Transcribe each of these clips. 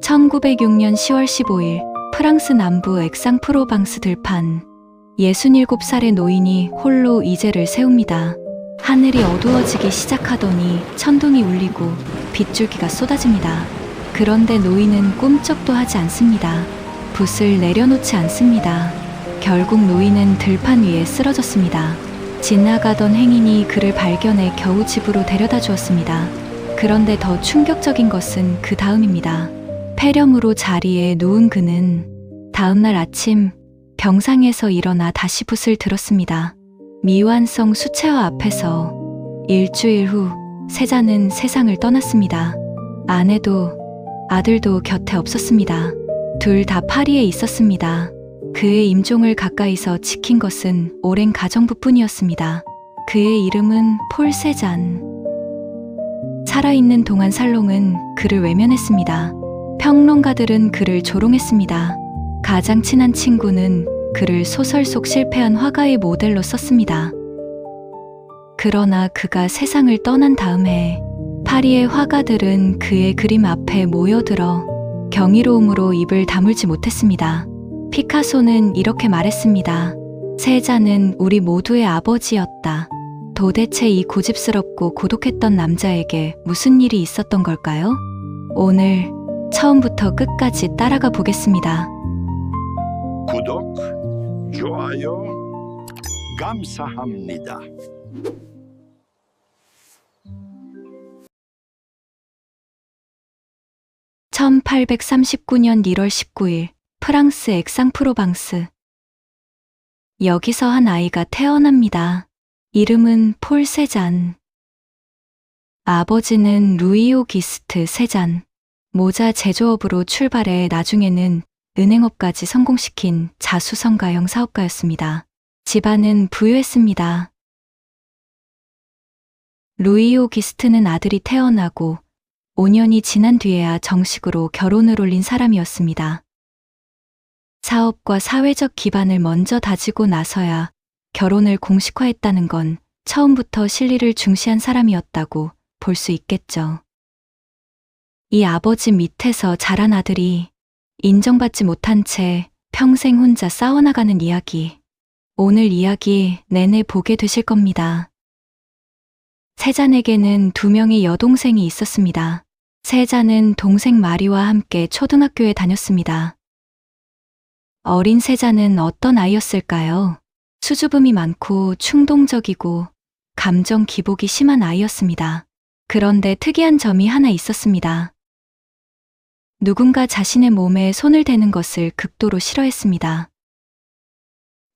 1906년 10월 15일 프랑스 남부 엑상프로방스 들판 67살의 노인이 홀로 이제를 세웁니다. 하늘이 어두워지기 시작하더니 천둥이 울리고 빗줄기가 쏟아집니다. 그런데 노인은 꿈쩍도 하지 않습니다. 붓을 내려놓지 않습니다. 결국 노인은 들판 위에 쓰러졌습니다. 지나가던 행인이 그를 발견해 겨우 집으로 데려다 주었습니다. 그런데 더 충격적인 것은 그 다음입니다. 폐렴으로 자리에 누운 그는 다음날 아침 병상에서 일어나 다시 붓을 들었습니다. 미완성 수채화 앞에서 일주일 후 세자는 세상을 떠났습니다. 아내도 아들도 곁에 없었습니다. 둘 다 파리에 있었습니다. 그의 임종을 가까이서 지킨 것은 오랜 가정부뿐이었습니다. 그의 이름은 폴 세잔. 살아있는 동안 살롱은 그를 외면했습니다. 평론가들은 그를 조롱했습니다. 가장 친한 친구는 그를 소설 속 실패한 화가의 모델로 썼습니다. 그러나 그가 세상을 떠난 다음에 파리의 화가들은 그의 그림 앞에 모여들어 경이로움으로 입을 다물지 못했습니다. 피카소는 이렇게 말했습니다. 세자는 우리 모두의 아버지였다. 도대체 이 고집스럽고 고독했던 남자에게 무슨 일이 있었던 걸까요? 오늘 처음부터 끝까지 따라가 보겠습니다. 구독, 좋아요, 감사합니다. 1839년 1월 19일 프랑스 엑상프로방스. 여기서 한 아이가 태어납니다. 이름은 폴 세잔. 아버지는 루이 오기스트 세잔. 모자 제조업으로 출발해 나중에는 은행업까지 성공시킨 자수성가형 사업가였습니다. 집안은 부유했습니다. 루이 오기스트는 아들이 태어나고 5년이 지난 뒤에야 정식으로 결혼을 올린 사람이었습니다. 사업과 사회적 기반을 먼저 다지고 나서야 결혼을 공식화했다는 건 처음부터 실리를 중시한 사람이었다고 볼 수 있겠죠. 이 아버지 밑에서 자란 아들이 인정받지 못한 채 평생 혼자 싸워나가는 이야기. 오늘 이야기 내내 보게 되실 겁니다. 세잔에게는 2명의 여동생이 있었습니다. 세잔은 동생 마리와 함께 초등학교에 다녔습니다. 어린 세잔은 어떤 아이였을까요? 수줍음이 많고 충동적이고 감정 기복이 심한 아이였습니다. 그런데 특이한 점이 하나 있었습니다. 누군가 자신의 몸에 손을 대는 것을 극도로 싫어했습니다.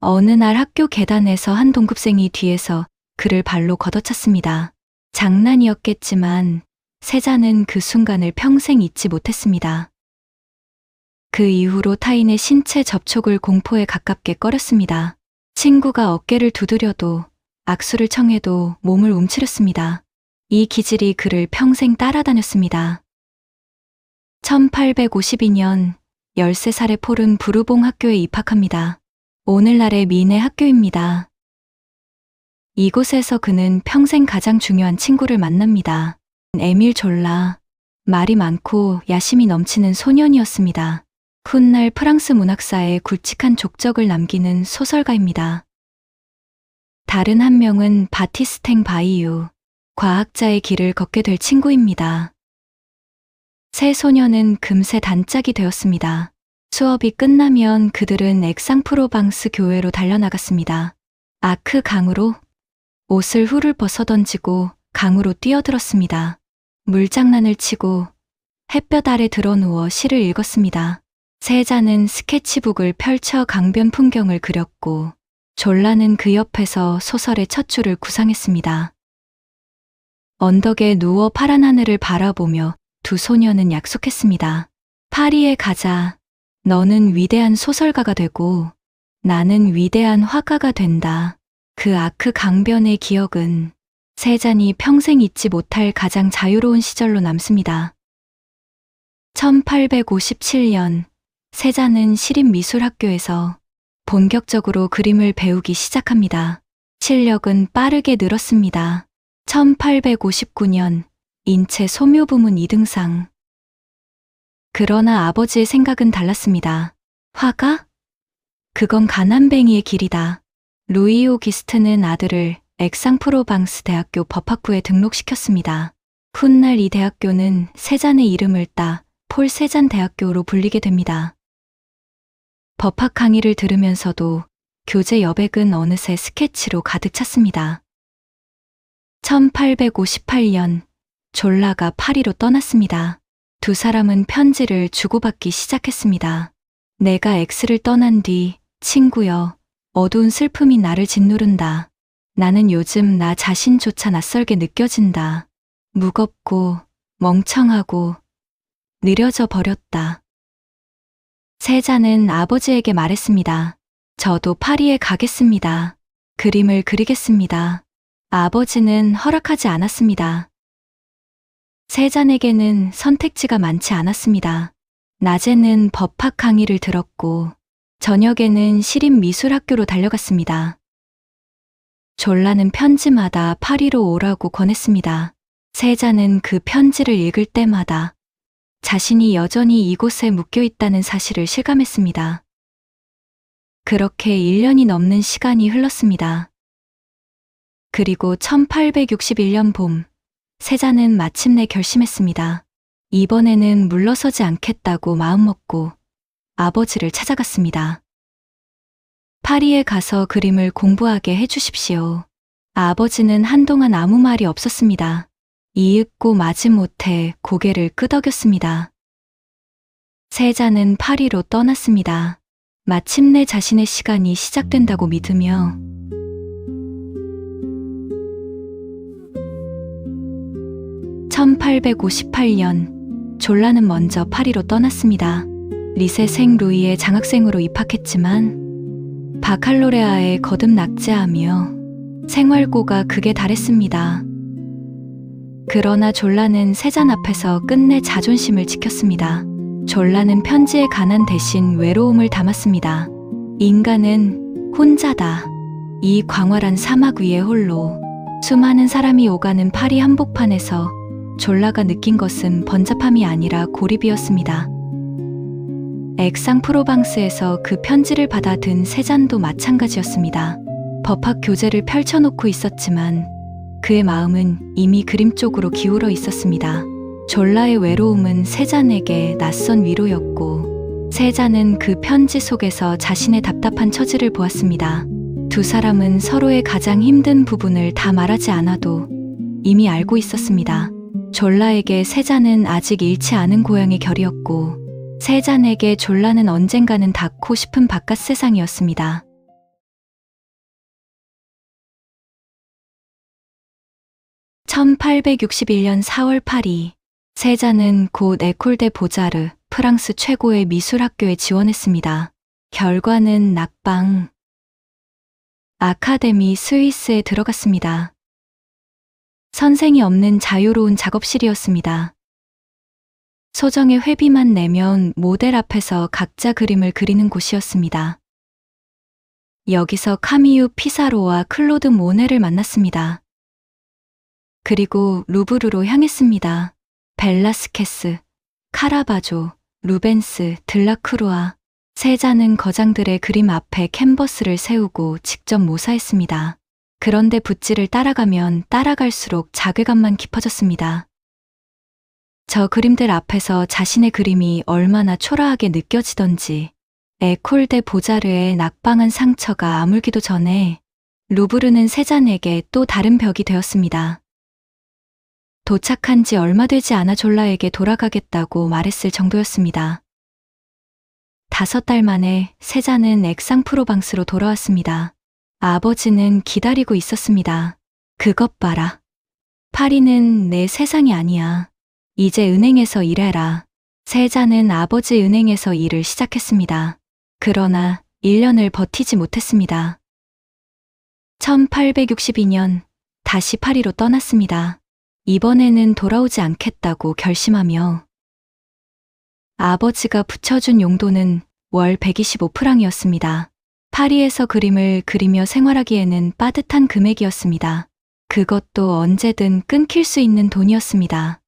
어느 날 학교 계단에서 한 동급생이 뒤에서 그를 발로 걷어찼습니다. 장난이었겠지만 세잔은 그 순간을 평생 잊지 못했습니다. 그 이후로 타인의 신체 접촉을 공포에 가깝게 꺼렸습니다. 친구가 어깨를 두드려도 악수를 청해도 몸을 움츠렸습니다. 이 기질이 그를 평생 따라다녔습니다. 1852년 13살의 폴은 부르봉 학교에 입학합니다. 오늘날의 미네 학교입니다. 이곳에서 그는 평생 가장 중요한 친구를 만납니다. 에밀 졸라. 말이 많고 야심이 넘치는 소년이었습니다. 훗날 프랑스 문학사에 굵직한 족적을 남기는 소설가입니다. 다른 한 명은 바티스탱 바이유. 과학자의 길을 걷게 될 친구입니다. 세 소녀는 금세 단짝이 되었습니다. 수업이 끝나면 그들은 엑상프로방스 교회로 달려나갔습니다. 아크 강으로 옷을 훌훌 벗어던지고 강으로 뛰어들었습니다. 물장난을 치고 햇볕 아래 드러누워 시를 읽었습니다. 세자는 스케치북을 펼쳐 강변 풍경을 그렸고 졸라는 그 옆에서 소설의 첫 줄을 구상했습니다. 언덕에 누워 파란 하늘을 바라보며 두 소녀는 약속했습니다. 파리에 가자. 너는 위대한 소설가가 되고 나는 위대한 화가가 된다. 그 아크 강변의 기억은 세잔이 평생 잊지 못할 가장 자유로운 시절로 남습니다. 1857년 세잔은 시립미술학교에서 본격적으로 그림을 배우기 시작합니다. 실력은 빠르게 늘었습니다. 1859년 인체 소묘 부문 2등상, 그러나 아버지의 생각은 달랐습니다. 화가? 그건 가난뱅이의 길이다. 루이 오기스트는 아들을 엑상프로방스 대학교 법학부에 등록시켰습니다. 훗날 이 대학교는 세잔의 이름을 따 폴 세잔 대학교로 불리게 됩니다. 법학 강의를 들으면서도 교재 여백은 어느새 스케치로 가득 찼습니다. 1858년 졸라가 파리로 떠났습니다. 두 사람은 편지를 주고받기 시작했습니다. 내가 엑스를 떠난 뒤 친구여, 어두운 슬픔이 나를 짓누른다. 나는 요즘 나 자신조차 낯설게 느껴진다. 무겁고 멍청하고 느려져 버렸다. 세잔은 아버지에게 말했습니다. 저도 파리에 가겠습니다. 그림을 그리겠습니다. 아버지는 허락하지 않았습니다. 세잔에게는 선택지가 많지 않았습니다. 낮에는 법학 강의를 들었고 저녁에는 시립미술학교로 달려갔습니다. 졸라는 편지마다 파리로 오라고 권했습니다. 세잔은 그 편지를 읽을 때마다 자신이 여전히 이곳에 묶여 있다는 사실을 실감했습니다. 그렇게 1년이 넘는 시간이 흘렀습니다. 그리고 1861년 봄, 세잔은 마침내 결심했습니다. 이번에는 물러서지 않겠다고 마음먹고 아버지를 찾아갔습니다. 파리에 가서 그림을 공부하게 해주십시오. 아버지는 한동안 아무 말이 없었습니다. 이윽고 마지못해 고개를 끄덕였습니다. 세잔은 파리로 떠났습니다. 마침내 자신의 시간이 시작된다고 믿으며 (1858년) 졸라는 먼저 파리로 떠났습니다. 리세 생 루이의 장학생으로 입학했지만 바칼로레아에 거듭 낙제하며 생활고가 극에 달했습니다. 그러나 졸라는 세잔 앞에서 끝내 자존심을 지켰습니다. 졸라는 편지에 관한 대신 외로움을 담았습니다. 인간은 혼자다. 이 광활한 사막 위에 홀로 수많은 사람이 오가는 파리 한복판에서 졸라가 느낀 것은 번잡함이 아니라 고립이었습니다. 엑상프로방스에서 그 편지를 받아 든 세잔도 마찬가지였습니다. 법학 교재를 펼쳐놓고 있었지만 그의 마음은 이미 그림 쪽으로 기울어 있었습니다. 졸라의 외로움은 세잔에게 낯선 위로였고 세잔은 그 편지 속에서 자신의 답답한 처지를 보았습니다. 두 사람은 서로의 가장 힘든 부분을 다 말하지 않아도 이미 알고 있었습니다. 졸라에게 세잔은 아직 잃지 않은 고향의 결이었고 세잔에게 졸라는 언젠가는 닿고 싶은 바깥 세상이었습니다. (1861년 4월 8일) 세잔은 곧 에콜 데 보자르, 프랑스 최고의 미술학교에 지원했습니다. 결과는 낙방. 아카데미 스위스에 들어갔습니다. 선생이 없는 자유로운 작업실이었습니다. 소정의 회비만 내면 모델 앞에서 각자 그림을 그리는 곳이었습니다. 여기서 카미유 피사로와 클로드 모네를 만났습니다. 그리고 루브르로 향했습니다. 벨라스케스, 카라바조, 루벤스, 들라크루아, 세잔은 거장들의 그림 앞에 캔버스를 세우고 직접 모사했습니다. 그런데 붓질을 따라가면 따라갈수록 자괴감만 깊어졌습니다. 저 그림들 앞에서 자신의 그림이 얼마나 초라하게 느껴지던지 에콜 데 보자르의 낙방한 상처가 아물기도 전에 루브르는 세잔에게 또 다른 벽이 되었습니다. 도착한 지 얼마 되지 않아 졸라에게 돌아가겠다고 말했을 정도였습니다. 5달 만에 세잔은 엑상프로방스로 돌아왔습니다. 아버지는 기다리고 있었습니다. 그것 봐라. 파리는 내 세상이 아니야. 이제 은행에서 일해라. 세잔은 아버지 은행에서 일을 시작했습니다. 그러나 1년을 버티지 못했습니다. 1862년 다시 파리로 떠났습니다. 이번에는 돌아오지 않겠다고 결심하며 아버지가 붙여준 용도는 월 125프랑이었습니다. 파리에서 그림을 그리며 생활하기에는 빠듯한 금액이었습니다. 그것도 언제든 끊길 수 있는 돈이었습니다.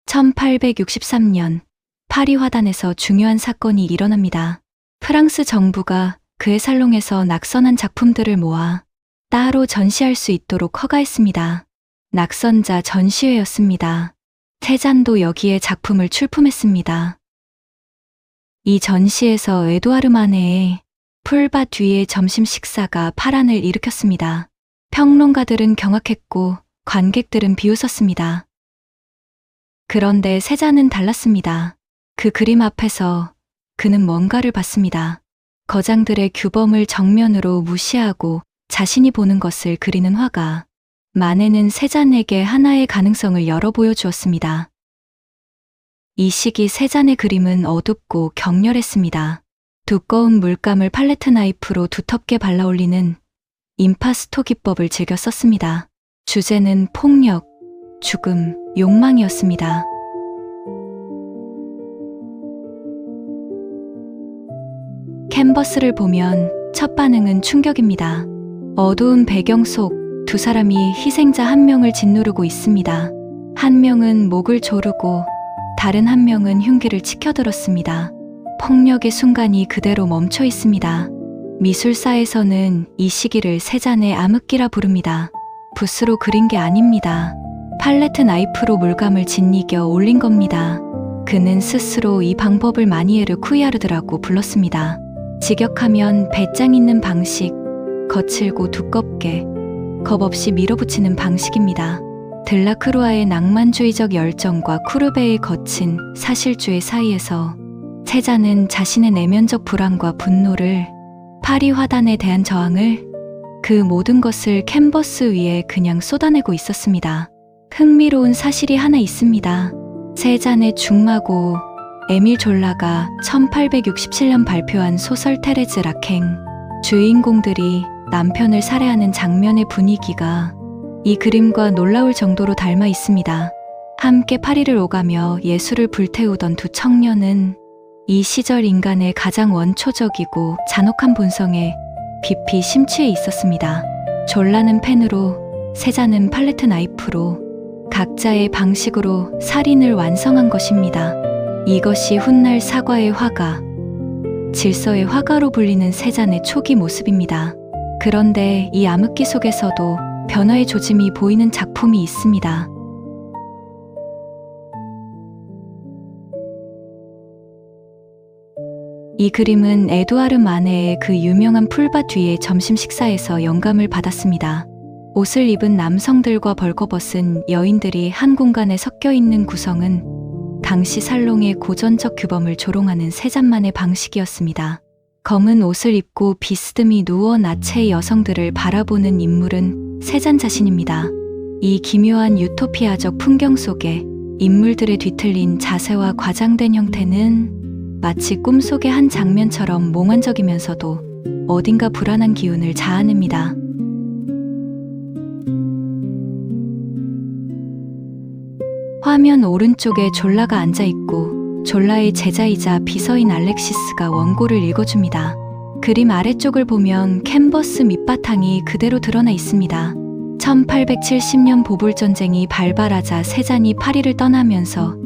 1863년 파리 화단에서 중요한 사건이 일어납니다. 프랑스 정부가 그의 살롱에서 낙선한 작품들을 모아 따로 전시할 수 있도록 허가했습니다. 낙선자 전시회였습니다. 세잔도 여기에 작품을 출품했습니다. 이 전시에서 에두아르 마네의 풀밭 위의 점심 식사가 파란을 일으켰습니다. 평론가들은 경악했고 관객들은 비웃었습니다. 그런데 세잔은 달랐습니다. 그 그림 앞에서 그는 뭔가를 봤습니다. 거장들의 규범을 정면으로 무시하고 자신이 보는 것을 그리는 화가. 마네는 세잔에게 하나의 가능성을 열어 보여주었습니다. 이 시기 세잔의 그림은 어둡고 격렬했습니다. 두꺼운 물감을 팔레트 나이프로 두텁게 발라올리는 임파스토 기법을 즐겨 썼습니다. 주제는 폭력, 죽음, 욕망이었습니다. 캔버스를 보면 첫 반응은 충격입니다. 어두운 배경 속 두 사람이 희생자 한 명을 짓누르고 있습니다. 한 명은 목을 조르고 다른 한 명은 흉기를 치켜들었습니다. 폭력의 순간이 그대로 멈춰 있습니다. 미술사에서는 이 시기를 세잔의 암흑기라 부릅니다. 붓으로 그린 게 아닙니다. 팔레트 나이프로 물감을 짓이겨 올린 겁니다. 그는 스스로 이 방법을 마니에르 쿠이아르드라고 불렀습니다. 직역하면 배짱 있는 방식, 거칠고 두껍게, 겁 없이 밀어붙이는 방식입니다. 들라크루아의 낭만주의적 열정과 쿠르베의 거친 사실주의 사이에서 세잔은 자신의 내면적 불안과 분노를, 파리 화단에 대한 저항을, 그 모든 것을 캔버스 위에 그냥 쏟아내고 있었습니다. 흥미로운 사실이 하나 있습니다. 세잔의 중마고 에밀 졸라가 1867년 발표한 소설 테레즈 락행, 주인공들이 남편을 살해하는 장면의 분위기가 이 그림과 놀라울 정도로 닮아 있습니다. 함께 파리를 오가며 예술을 불태우던 두 청년은 이 시절 인간의 가장 원초적이고 잔혹한 본성에 깊이 심취해 있었습니다. 졸라는 펜으로, 세잔은 팔레트 나이프로 각자의 방식으로 살인을 완성한 것입니다. 이것이 훗날 사과의 화가, 질서의 화가로 불리는 세잔의 초기 모습입니다. 그런데 이 암흑기 속에서도 변화의 조짐이 보이는 작품이 있습니다. 이 그림은 에두아르 마네의 그 유명한 풀밭 위의 점심 식사에서 영감을 받았습니다. 옷을 입은 남성들과 벌거벗은 여인들이 한 공간에 섞여 있는 구성은 당시 살롱의 고전적 규범을 조롱하는 세잔만의 방식이었습니다. 검은 옷을 입고 비스듬히 누워 나체의 여성들을 바라보는 인물은 세잔 자신입니다. 이 기묘한 유토피아적 풍경 속에 인물들의 뒤틀린 자세와 과장된 형태는 마치 꿈속의 한 장면처럼 몽환적이면서도 어딘가 불안한 기운을 자아냅니다. 화면 오른쪽에 졸라가 앉아있고 졸라의 제자이자 비서인 알렉시스가 원고를 읽어줍니다. 그림 아래쪽을 보면 캔버스 밑바탕이 그대로 드러나 있습니다. 1870년 보불전쟁이 발발하자 세잔이 파리를 떠나면서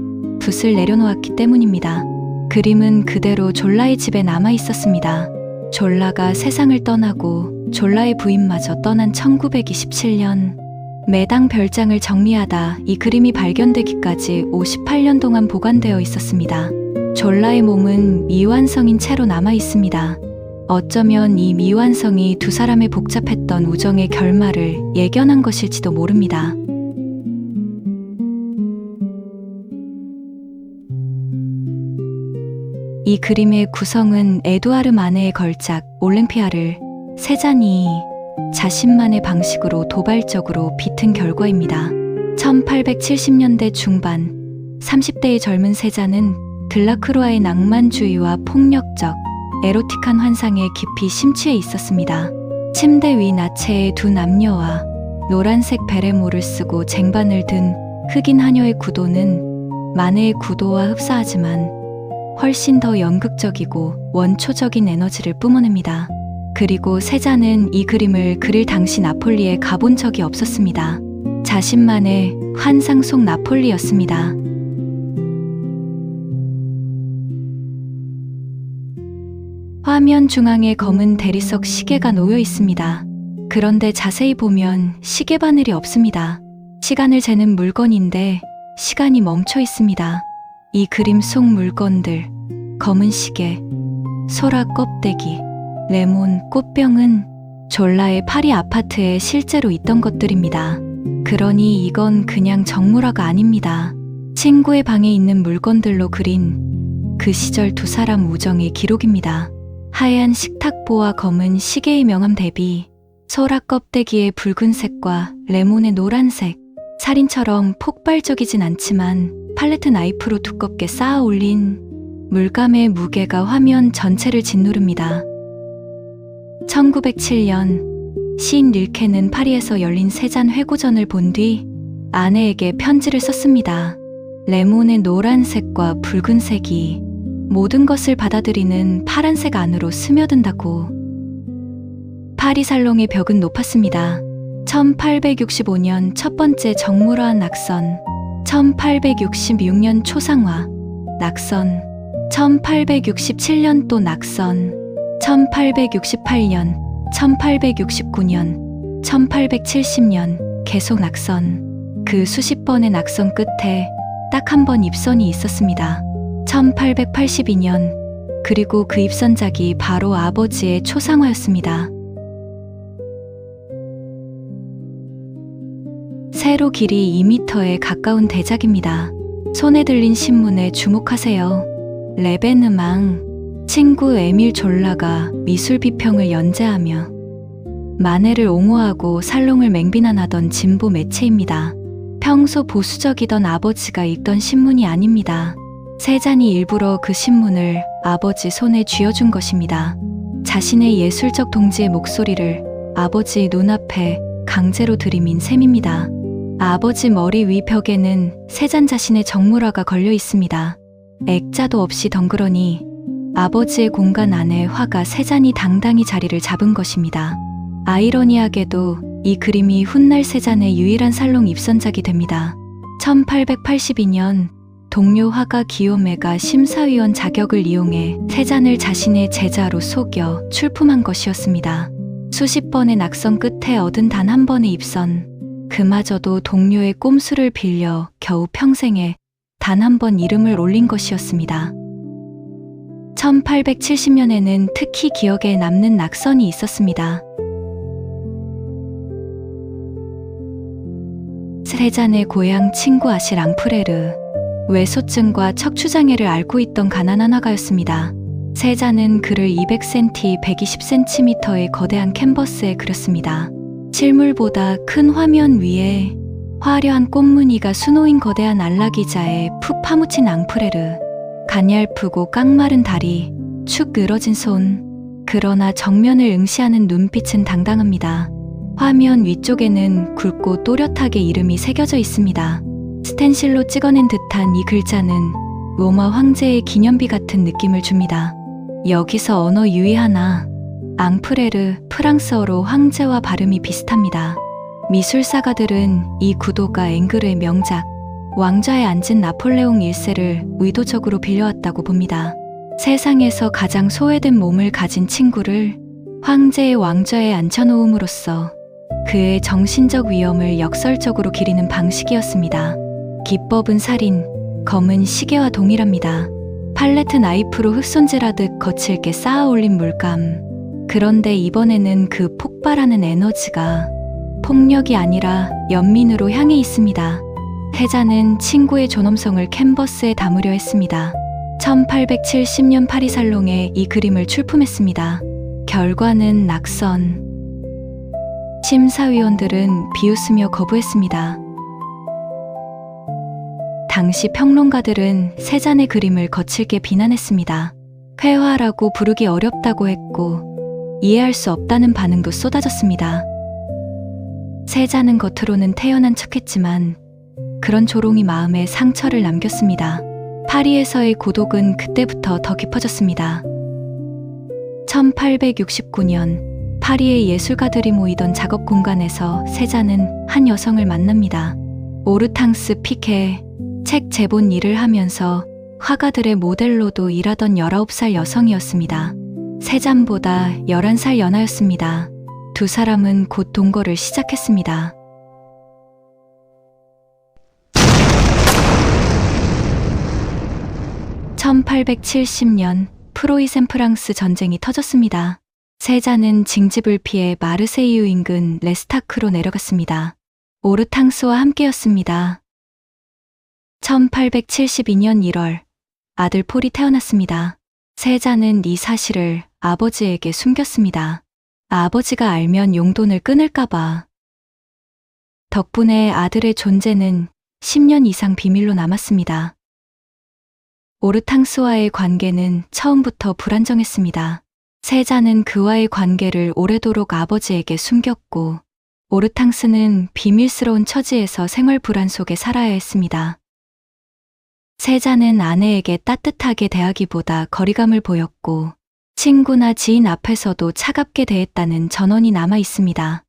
붓을 내려놓았기 때문입니다. 그림은 그대로 졸라의 집에 남아 있었습니다. 졸라가 세상을 떠나고 졸라의 부인마저 떠난 1927년, 매당 별장을 정리하다 이 그림이 발견되기까지 58년 동안 보관되어 있었습니다. 졸라의 몸은 미완성인 채로 남아 있습니다. 어쩌면 이 미완성이 두 사람의 복잡했던 우정의 결말을 예견한 것일지도 모릅니다. 이 그림의 구성은 에두아르 마네의 걸작 올랭피아를 세잔이 자신만의 방식으로 도발적으로 비튼 결과입니다. 1870년대 중반 30대의 젊은 세잔은 들라크루아의 낭만주의와 폭력적, 에로틱한 환상에 깊이 심취해 있었습니다. 침대 위 나체의 두 남녀와 노란색 베레모를 쓰고 쟁반을 든 흑인 하녀의 구도는 마네의 구도와 흡사하지만 훨씬 더 연극적이고 원초적인 에너지를 뿜어냅니다. 그리고 세잔은 이 그림을 그릴 당시 나폴리에 가본 적이 없었습니다. 자신만의 환상 속 나폴리였습니다. 화면 중앙에 검은 대리석 시계가 놓여 있습니다. 그런데 자세히 보면 시계 바늘이 없습니다. 시간을 재는 물건인데 시간이 멈춰 있습니다. 이 그림 속 물건들, 검은 시계, 소라 껍데기, 레몬, 꽃병은 졸라의 파리 아파트에 실제로 있던 것들입니다. 그러니 이건 그냥 정물화가 아닙니다. 친구의 방에 있는 물건들로 그린 그 시절 두 사람 우정의 기록입니다. 하얀 식탁보와 검은 시계의 명암 대비, 소라 껍데기의 붉은색과 레몬의 노란색, 살인처럼 폭발적이진 않지만 팔레트 나이프로 두껍게 쌓아 올린 물감의 무게가 화면 전체를 짓누릅니다. 1907년 시인 릴케는 파리에서 열린 세잔 회고전을 본 뒤 아내에게 편지를 썼습니다. 레몬의 노란색과 붉은색이 모든 것을 받아들이는 파란색 안으로 스며든다고. 파리 살롱의 벽은 높았습니다. 1865년 첫 번째 정물화 낙선, 1866년 초상화, 낙선, 1867년 또 낙선, 1868년, 1869년, 1870년 계속 낙선. 그 수십 번의 낙선 끝에 딱 한 번 입선이 있었습니다. 1882년, 그리고 그 입선작이 바로 아버지의 초상화였습니다. 세로 길이 2m에 가까운 대작입니다. 손에 들린 신문에 주목하세요. 레베느망, 친구 에밀 졸라가 미술 비평을 연재하며 마네를 옹호하고 살롱을 맹비난하던 진보 매체입니다. 평소 보수적이던 아버지가 읽던 신문이 아닙니다. 세잔이 일부러 그 신문을 아버지 손에 쥐어준 것입니다. 자신의 예술적 동지의 목소리를 아버지 눈앞에 강제로 들이민 셈입니다. 아버지 머리 위 벽에는 세잔 자신의 정물화가 걸려 있습니다. 액자도 없이 덩그러니 아버지의 공간 안에 화가 세잔이 당당히 자리를 잡은 것입니다. 아이러니하게도 이 그림이 훗날 세잔의 유일한 살롱 입선작이 됩니다. 1882년 동료 화가 기요메가 심사위원 자격을 이용해 세잔을 자신의 제자로 속여 출품한 것이었습니다. 수십 번의 낙선 끝에 얻은 단 한 번의 입선, 그마저도 동료의 꼼수를 빌려 겨우 평생에 단 한 번 이름을 올린 것이었습니다. 1870년에는 특히 기억에 남는 낙선이 있었습니다. 세잔의 고향 친구 아실 앙프레르, 외소증과 척추장애를 앓고 있던 가난한 화가였습니다. 세잔은 그를 200cm, 120cm의 거대한 캔버스에 그렸습니다. 실물보다 큰 화면 위에 화려한 꽃무늬가 수놓인 거대한 안락의자에 푹 파묻힌 앙프레르, 가냘프고 깡마른 다리, 축 늘어진 손, 그러나 정면을 응시하는 눈빛은 당당합니다. 화면 위쪽에는 굵고 또렷하게 이름이 새겨져 있습니다. 스텐실로 찍어낸 듯한 이 글자는 로마 황제의 기념비 같은 느낌을 줍니다. 여기서 언어 유의 하나, 앙프레르, 프랑스어로 황제와 발음이 비슷합니다. 미술사가들은 이 구도가 앵그르의 명작 왕좌에 앉은 나폴레옹 1세를 의도적으로 빌려왔다고 봅니다. 세상에서 가장 소외된 몸을 가진 친구를 황제의 왕좌에 앉혀놓음으로써 그의 정신적 위험을 역설적으로 기리는 방식이었습니다. 기법은 살인, 검은 시계와 동일합니다. 팔레트 나이프로 흙손질하듯 거칠게 쌓아 올린 물감. 그런데 이번에는 그 폭발하는 에너지가 폭력이 아니라 연민으로 향해 있습니다. 세잔은 친구의 존엄성을 캔버스에 담으려 했습니다. 1870년 파리 살롱에 이 그림을 출품했습니다. 결과는 낙선. 심사위원들은 비웃으며 거부했습니다. 당시 평론가들은 세잔의 그림을 거칠게 비난했습니다. 회화라고 부르기 어렵다고 했고 이해할 수 없다는 반응도 쏟아졌습니다. 세잔은 겉으로는 태연한 척했지만 그런 조롱이 마음에 상처를 남겼습니다. 파리에서의 고독은 그때부터 더 깊어졌습니다. 1869년 파리의 예술가들이 모이던 작업 공간에서 세잔은 한 여성을 만납니다. 오르탕스 피케, 책 제본 일을 하면서 화가들의 모델로도 일하던 19살 여성이었습니다. 세잔보다 11살 연하였습니다. 두 사람은 곧 동거를 시작했습니다. (1870년) 프로이센 프랑스 전쟁이 터졌습니다. 세잔은 징집을 피해 마르세유 인근 레스타크로 내려갔습니다. 오르탕스와 함께였습니다. 1872년 1월 아들 폴이 태어났습니다. 세잔은 이 사실을 아버지에게 숨겼습니다. 아버지가 알면 용돈을 끊을까봐. 덕분에 아들의 존재는 10년 이상 비밀로 남았습니다. 오르탕스와의 관계는 처음부터 불안정했습니다. 세잔은 그와의 관계를 오래도록 아버지에게 숨겼고, 오르탕스는 비밀스러운 처지에서 생활 불안 속에 살아야 했습니다. 세잔은 아내에게 따뜻하게 대하기보다 거리감을 보였고, 친구나 지인 앞에서도 차갑게 대했다는 전언이 남아 있습니다.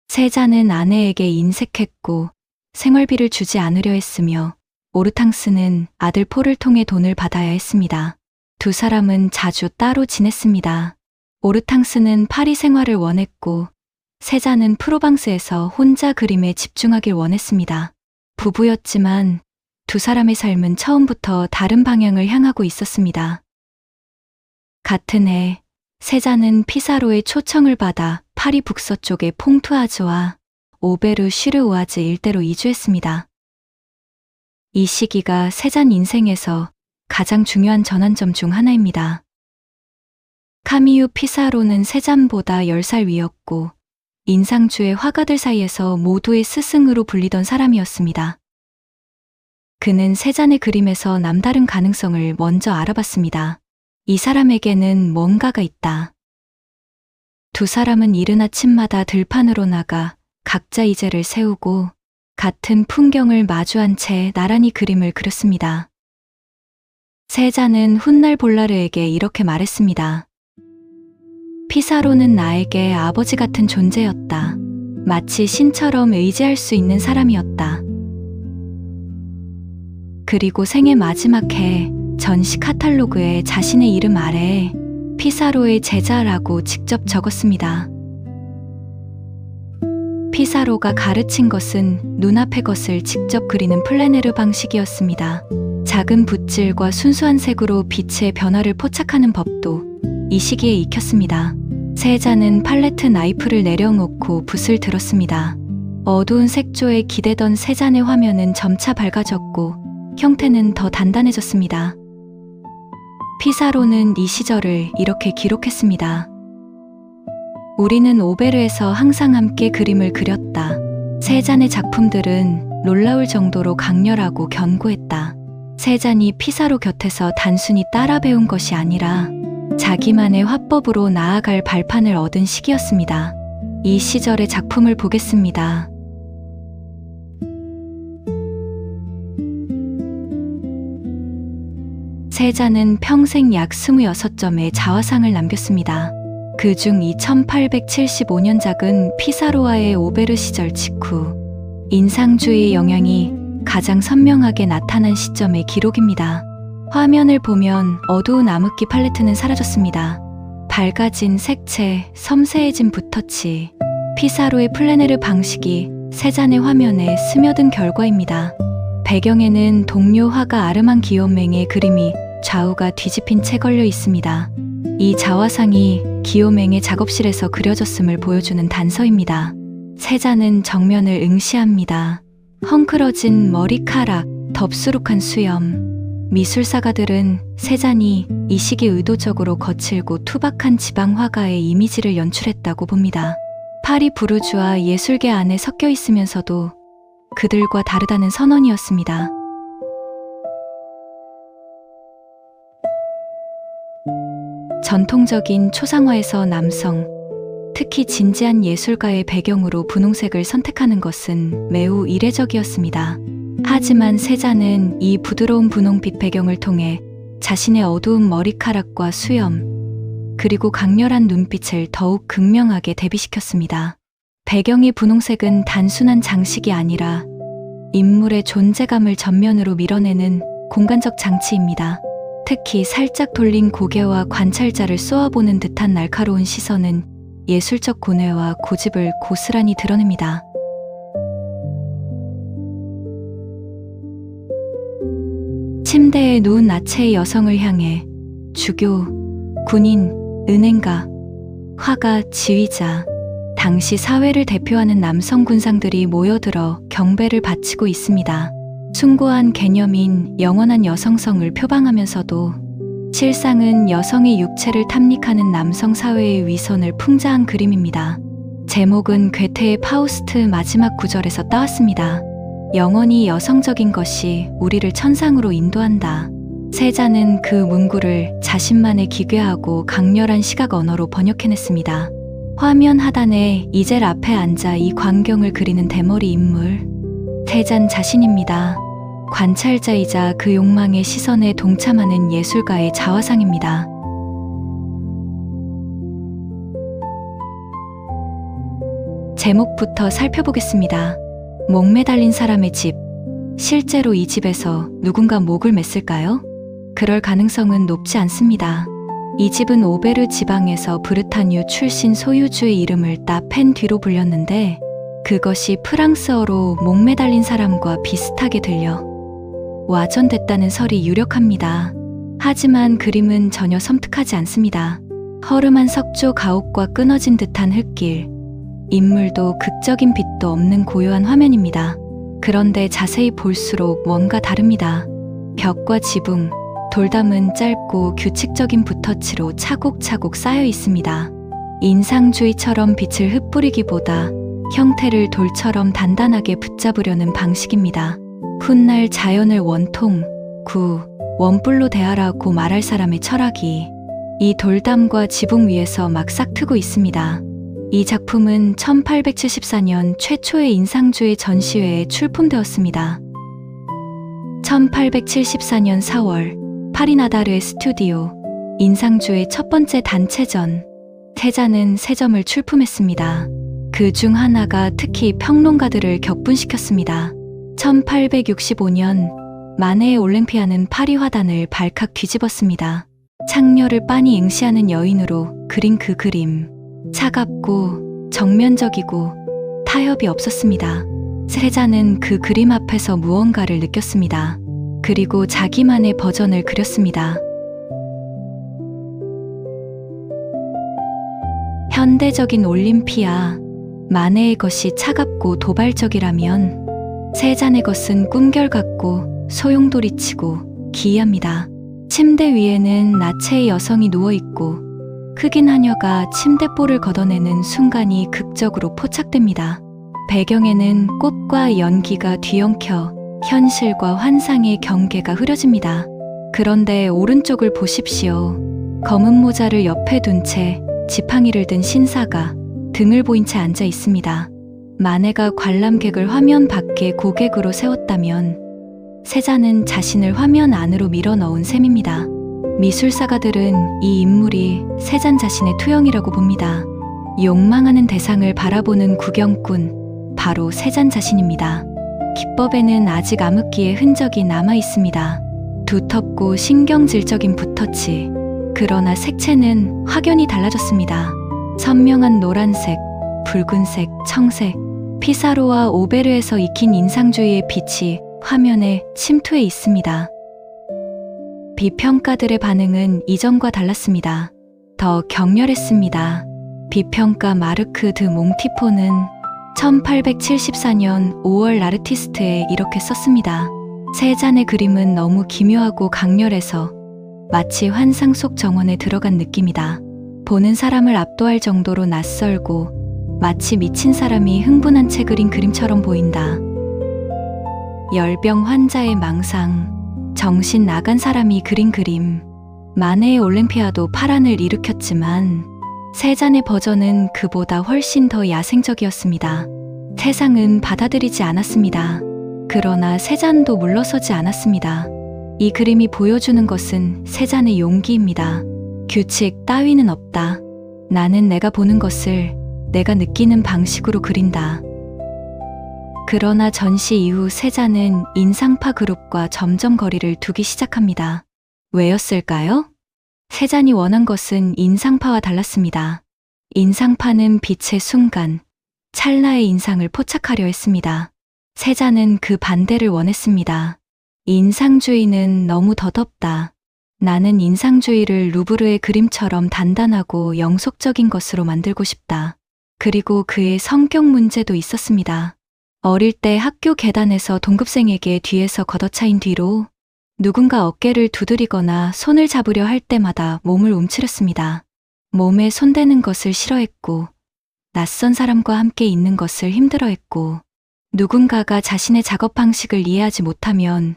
세잔은 아내에게 인색했고 생활비를 주지 않으려 했으며, 오르탕스는 아들 폴을 통해 돈을 받아야 했습니다. 두 사람은 자주 따로 지냈습니다. 오르탕스는 파리 생활을 원했고, 세잔은 프로방스에서 혼자 그림에 집중하길 원했습니다. 부부였지만 두 사람의 삶은 처음부터 다른 방향을 향하고 있었습니다. 같은 해, 세잔은 피사로의 초청을 받아 파리 북서쪽의 퐁투아즈와 오베르 슈르오아즈 일대로 이주했습니다. 이 시기가 세잔 인생에서 가장 중요한 전환점 중 하나입니다. 카미유 피사로는 세잔보다 10살 위였고, 인상주의 화가들 사이에서 모두의 스승으로 불리던 사람이었습니다. 그는 세잔의 그림에서 남다른 가능성을 먼저 알아봤습니다. 이 사람에게는 뭔가가 있다. 두 사람은 이른 아침마다 들판으로 나가 각자 이제를 세우고 같은 풍경을 마주한 채 나란히 그림을 그렸습니다. 세잔은 훗날 볼라르에게 이렇게 말했습니다. 피사로는 나에게 아버지 같은 존재였다. 마치 신처럼 의지할 수 있는 사람이었다. 그리고 생애 마지막 해 전시 카탈로그에 자신의 이름 아래에 피사로의 제자라고 직접 적었습니다. 피사로가 가르친 것은 눈앞의 것을 직접 그리는 플래네르 방식이었습니다. 작은 붓질과 순수한 색으로 빛의 변화를 포착하는 법도 이 시기에 익혔습니다. 세잔은 팔레트 나이프를 내려놓고 붓을 들었습니다. 어두운 색조에 기대던 세잔의 화면은 점차 밝아졌고 형태는 더 단단해졌습니다. 피사로는 이 시절을 이렇게 기록했습니다. 우리는 오베르에서 항상 함께 그림을 그렸다. 세잔의 작품들은 놀라울 정도로 강렬하고 견고했다. 세잔이 피사로 곁에서 단순히 따라 배운 것이 아니라 자기만의 화법으로 나아갈 발판을 얻은 시기였습니다. 이 시절의 작품을 보겠습니다. 세잔은 평생 약 26점의 자화상을 남겼습니다. 그중 1875년작은 피사로와의 오베르 시절 직후 인상주의의 영향이 가장 선명하게 나타난 시점의 기록입니다. 화면을 보면 어두운 암흑기 팔레트는 사라졌습니다. 밝아진 색채, 섬세해진 붓터치, 피사로의 플래네르 방식이 세잔의 화면에 스며든 결과입니다. 배경에는 동료 화가 아르만 기요맹의 그림이 좌우가 뒤집힌 채 걸려 있습니다. 이 자화상이 기요맹의 작업실에서 그려졌음을 보여주는 단서입니다. 세잔은 정면을 응시합니다. 헝클어진 머리카락, 덥수룩한 수염. 미술사가들은 세잔이 이 시기 의도적으로 거칠고 투박한 지방 화가의 이미지를 연출했다고 봅니다. 파리 부르주아 예술계 안에 섞여 있으면서도 그들과 다르다는 선언이었습니다. 전통적인 초상화에서 남성, 특히 진지한 예술가의 배경으로 분홍색을 선택하는 것은 매우 이례적이었습니다. 하지만 세잔은 이 부드러운 분홍빛 배경을 통해 자신의 어두운 머리카락과 수염, 그리고 강렬한 눈빛을 더욱 극명하게 대비시켰습니다. 배경의 분홍색은 단순한 장식이 아니라 인물의 존재감을 전면으로 밀어내는 공간적 장치입니다. 특히 살짝 돌린 고개와 관찰자를 쏘아보는 듯한 날카로운 시선은 예술적 고뇌와 고집을 고스란히 드러냅니다. 침대에 누운 나체의 여성을 향해 주교, 군인, 은행가, 화가, 지휘자, 당시 사회를 대표하는 남성 군상들이 모여들어 경배를 바치고 있습니다. 숭고한 개념인 영원한 여성성을 표방하면서도 실상은 여성의 육체를 탐닉하는 남성 사회의 위선을 풍자한 그림입니다. 제목은 괴테의 파우스트 마지막 구절에서 따왔습니다. 영원히 여성적인 것이 우리를 천상으로 인도한다. 세자는 그 문구를 자신만의 기괴하고 강렬한 시각 언어로 번역해냈습니다. 화면 하단에 이젤 앞에 앉아 이 광경을 그리는 대머리 인물, 세잔 자신입니다. 관찰자이자 그 욕망의 시선에 동참하는 예술가의 자화상입니다. 제목부터 살펴보겠습니다. 목 매달린 사람의 집. 실제로 이 집에서 누군가 목을 맸을까요? 그럴 가능성은 높지 않습니다. 이 집은 오베르 지방에서 브르타뉴 출신 소유주의 이름을 따 펜 뒤로 불렸는데 그것이 프랑스어로 목 매달린 사람과 비슷하게 들려 와전됐다는 설이 유력합니다. 하지만 그림은 전혀 섬뜩하지 않습니다. 허름한 석조 가옥과 끊어진 듯한 흙길, 인물도 극적인 빛도 없는 고요한 화면입니다. 그런데 자세히 볼수록 뭔가 다릅니다. 벽과 지붕, 돌담은 짧고 규칙적인 붓터치로 차곡차곡 쌓여 있습니다. 인상주의처럼 빛을 흩뿌리기보다 형태를 돌처럼 단단하게 붙잡으려는 방식입니다. 훗날 자연을 원통, 원뿔로 대하라고 말할 사람의 철학이 이 돌담과 지붕 위에서 막 싹트고 있습니다. 이 작품은 1874년 최초의 인상주의 전시회에 출품되었습니다. 1874년 4월 파리 나다르의 스튜디오 인상주의 첫 번째 단체전 세자는 3점을 출품했습니다. 그 중 하나가 특히 평론가들을 격분시켰습니다. 1865년 마네의 올랭피아는 파리 화단을 발칵 뒤집었습니다. 창녀를 빤히 응시하는 여인으로 그린 그 그림, 차갑고 정면적이고 타협이 없었습니다. 세자는 그 그림 앞에서 무언가를 느꼈습니다. 그리고 자기만의 버전을 그렸습니다. 현대적인 올림피아, 마네의 것이 차갑고 도발적이라면 세잔의 것은 꿈결 같고 소용돌이치고 기이합니다. 침대 위에는 나체의 여성이 누워있고 흑인 하녀가 침대볼을 걷어내는 순간이 극적으로 포착됩니다. 배경에는 꽃과 연기가 뒤엉켜 현실과 환상의 경계가 흐려집니다. 그런데 오른쪽을 보십시오. 검은 모자를 옆에 둔 채 지팡이를 든 신사가 등을 보인 채 앉아 있습니다. 마네가 관람객을 화면 밖에 고객으로 세웠다면 세자는 자신을 화면 안으로 밀어 넣은 셈입니다. 미술사가들은 이 인물이 세잔 자신의 투영이라고 봅니다. 욕망하는 대상을 바라보는 구경꾼, 바로 세잔 자신입니다. 기법에는 아직 암흑기의 흔적이 남아 있습니다. 두텁고 신경질적인 붓터치. 그러나 색채는 확연히 달라졌습니다. 선명한 노란색, 붉은색, 청색, 피사로와 오베르에서 익힌 인상주의의 빛이 화면에 침투해 있습니다. 비평가들의 반응은 이전과 달랐습니다. 더 격렬했습니다. 비평가 마르크 드 몽티포는 1874년 5월 라르티스트에 이렇게 썼습니다. 세잔의 그림은 너무 기묘하고 강렬해서 마치 환상 속 정원에 들어간 느낌이다. 보는 사람을 압도할 정도로 낯설고 마치 미친 사람이 흥분한 채 그린 그림처럼 보인다. 열병 환자의 망상, 정신 나간 사람이 그린 그림. 마네의 올림피아도 파란을 일으켰지만 세잔의 버전은 그보다 훨씬 더 야생적이었습니다. 세상은 받아들이지 않았습니다. 그러나 세잔도 물러서지 않았습니다. 이 그림이 보여주는 것은 세잔의 용기입니다. 규칙 따위는 없다. 나는 내가 보는 것을 내가 느끼는 방식으로 그린다. 그러나 전시 이후 세자는 인상파 그룹과 점점 거리를 두기 시작합니다. 왜였을까요? 세잔이 원한 것은 인상파와 달랐습니다. 인상파는 빛의 순간, 찰나의 인상을 포착하려 했습니다. 세잔은 그 반대를 원했습니다. 인상주의는 너무 더덥다. 나는 인상주의를 루브르의 그림처럼 단단하고 영속적인 것으로 만들고 싶다. 그리고 그의 성격 문제도 있었습니다. 어릴 때 학교 계단에서 동급생에게 뒤에서 걷어차인 뒤로 누군가 어깨를 두드리거나 손을 잡으려 할 때마다 몸을 움츠렸습니다. 몸에 손대는 것을 싫어했고, 낯선 사람과 함께 있는 것을 힘들어했고, 누군가가 자신의 작업 방식을 이해하지 못하면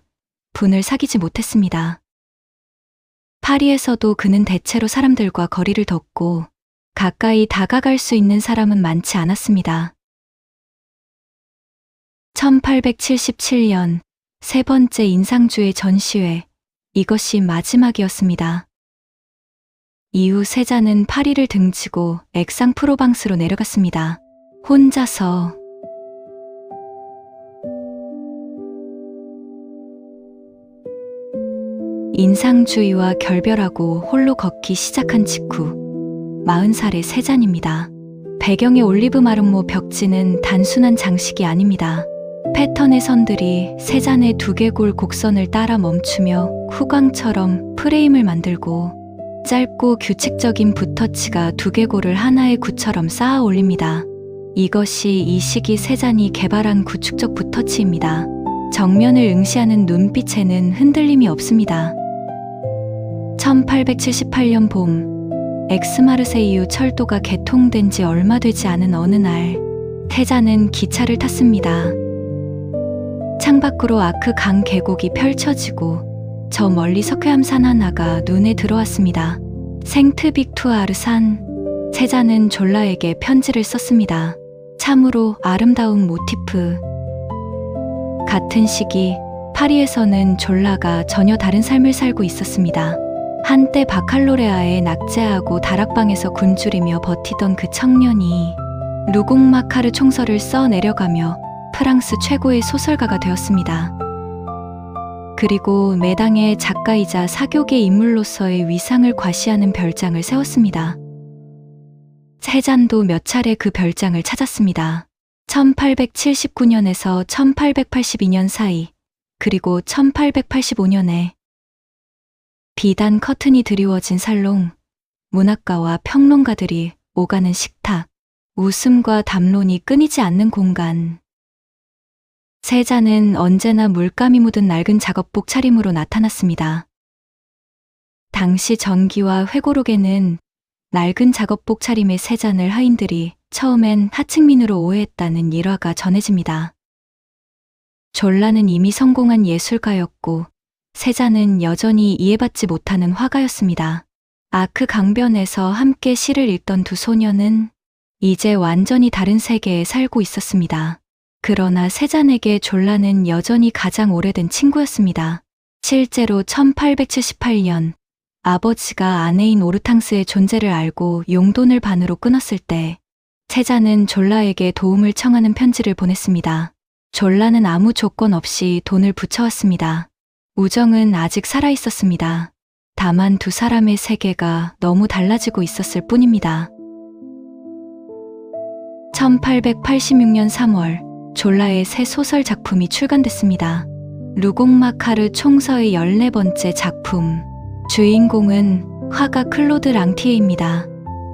분을 사귀지 못했습니다. 파리에서도 그는 대체로 사람들과 거리를 뒀고, 가까이 다가갈 수 있는 사람은 많지 않았습니다. 1877년 세 번째 인상주의 전시회, 이것이 마지막이었습니다. 이후 세잔은 파리를 등지고 액상프로방스로 내려갔습니다. 혼자서. 인상주의와 결별하고 홀로 걷기 시작한 직후 40살의 세잔입니다. 배경의 올리브 마름모 벽지는 단순한 장식이 아닙니다. 패턴의 선들이 세잔의 두개골 곡선을 따라 멈추며 후광처럼 프레임을 만들고, 짧고 규칙적인 붓터치가 두개골을 하나의 굿처럼 쌓아 올립니다. 이것이 이 시기 세잔이 개발한 구축적 붓터치입니다. 정면을 응시하는 눈빛에는 흔들림이 없습니다. 1878년 봄, 엑스마르세이유 철도가 개통된 지 얼마 되지 않은 어느 날, 세잔은 기차를 탔습니다. 창밖으로 아크 강 계곡이 펼쳐지고 저 멀리 석회암산 하나가 눈에 들어왔습니다. 생트 빅투아르 산. 세잔은 졸라에게 편지를 썼습니다. 참으로 아름다운 모티프. 같은 시기 파리에서는 졸라가 전혀 다른 삶을 살고 있었습니다. 한때 바칼로레아에 낙제하고 다락방에서 굶주리며 버티던 그 청년이 루공마카르 총서를 써 내려가며 프랑스 최고의 소설가가 되었습니다. 그리고 매당의 작가이자 사교계 인물로서의 위상을 과시하는 별장을 세웠습니다. 세잔도 몇 차례 그 별장을 찾았습니다. 1879년에서 1882년 사이, 그리고 1885년에 비단 커튼이 드리워진 살롱, 문학가와 평론가들이 오가는 식탁, 웃음과 담론이 끊이지 않는 공간. 세잔은 언제나 물감이 묻은 낡은 작업복 차림으로 나타났습니다. 당시 전기와 회고록에는 낡은 작업복 차림의 세잔을 하인들이 처음엔 하층민으로 오해했다는 일화가 전해집니다. 졸라는 이미 성공한 예술가였고 세잔은 여전히 이해받지 못하는 화가였습니다. 아크 강변에서 함께 시를 읽던 두 소녀는 이제 완전히 다른 세계에 살고 있었습니다. 그러나 세잔에게 졸라는 여전히 가장 오래된 친구였습니다. 실제로 1878년 아버지가 아내인 오르탕스의 존재를 알고 용돈을 반으로 끊었을 때 세잔은 졸라에게 도움을 청하는 편지를 보냈습니다. 졸라는 아무 조건 없이 돈을 붙여왔습니다. 우정은 아직 살아있었습니다. 다만 두 사람의 세계가 너무 달라지고 있었을 뿐입니다. 1886년 3월 졸라의 새 소설 작품이 출간됐습니다. 루공마카르 총서의 14번째 작품. 주인공은 화가 클로드 랑티에입니다.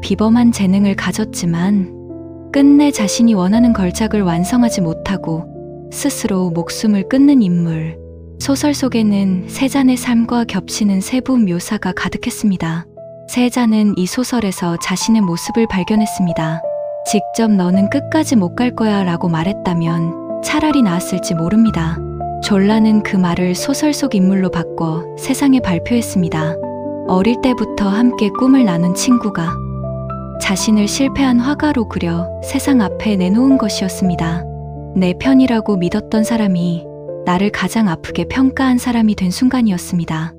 비범한 재능을 가졌지만 끝내 자신이 원하는 걸작을 완성하지 못하고 스스로 목숨을 끊는 인물. 소설 속에는 세잔의 삶과 겹치는 세부 묘사가 가득했습니다. 세잔은 이 소설에서 자신의 모습을 발견했습니다. 직접 너는 끝까지 못 갈 거야 라고 말했다면 차라리 나았을지 모릅니다. 졸라는 그 말을 소설 속 인물로 바꿔 세상에 발표했습니다. 어릴 때부터 함께 꿈을 나눈 친구가 자신을 실패한 화가로 그려 세상 앞에 내놓은 것이었습니다. 내 편이라고 믿었던 사람이 나를 가장 아프게 평가한 사람이 된 순간이었습니다.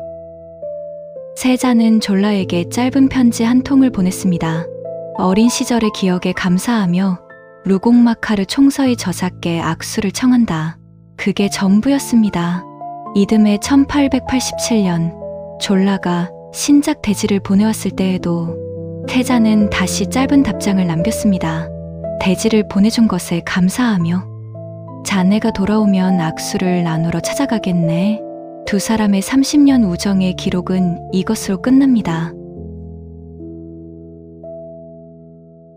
세잔은 졸라에게 짧은 편지 한 통을 보냈습니다. 어린 시절의 기억에 감사하며 루공마카르 총서의 저작께 악수를 청한다. 그게 전부였습니다. 이듬해 1887년 졸라가 신작 대지를 보내왔을 때에도 세자는 다시 짧은 답장을 남겼습니다. 대지를 보내준 것에 감사하며 자네가 돌아오면 악수를 나누러 찾아가겠네. 두 사람의 30년 우정의 기록은 이것으로 끝납니다.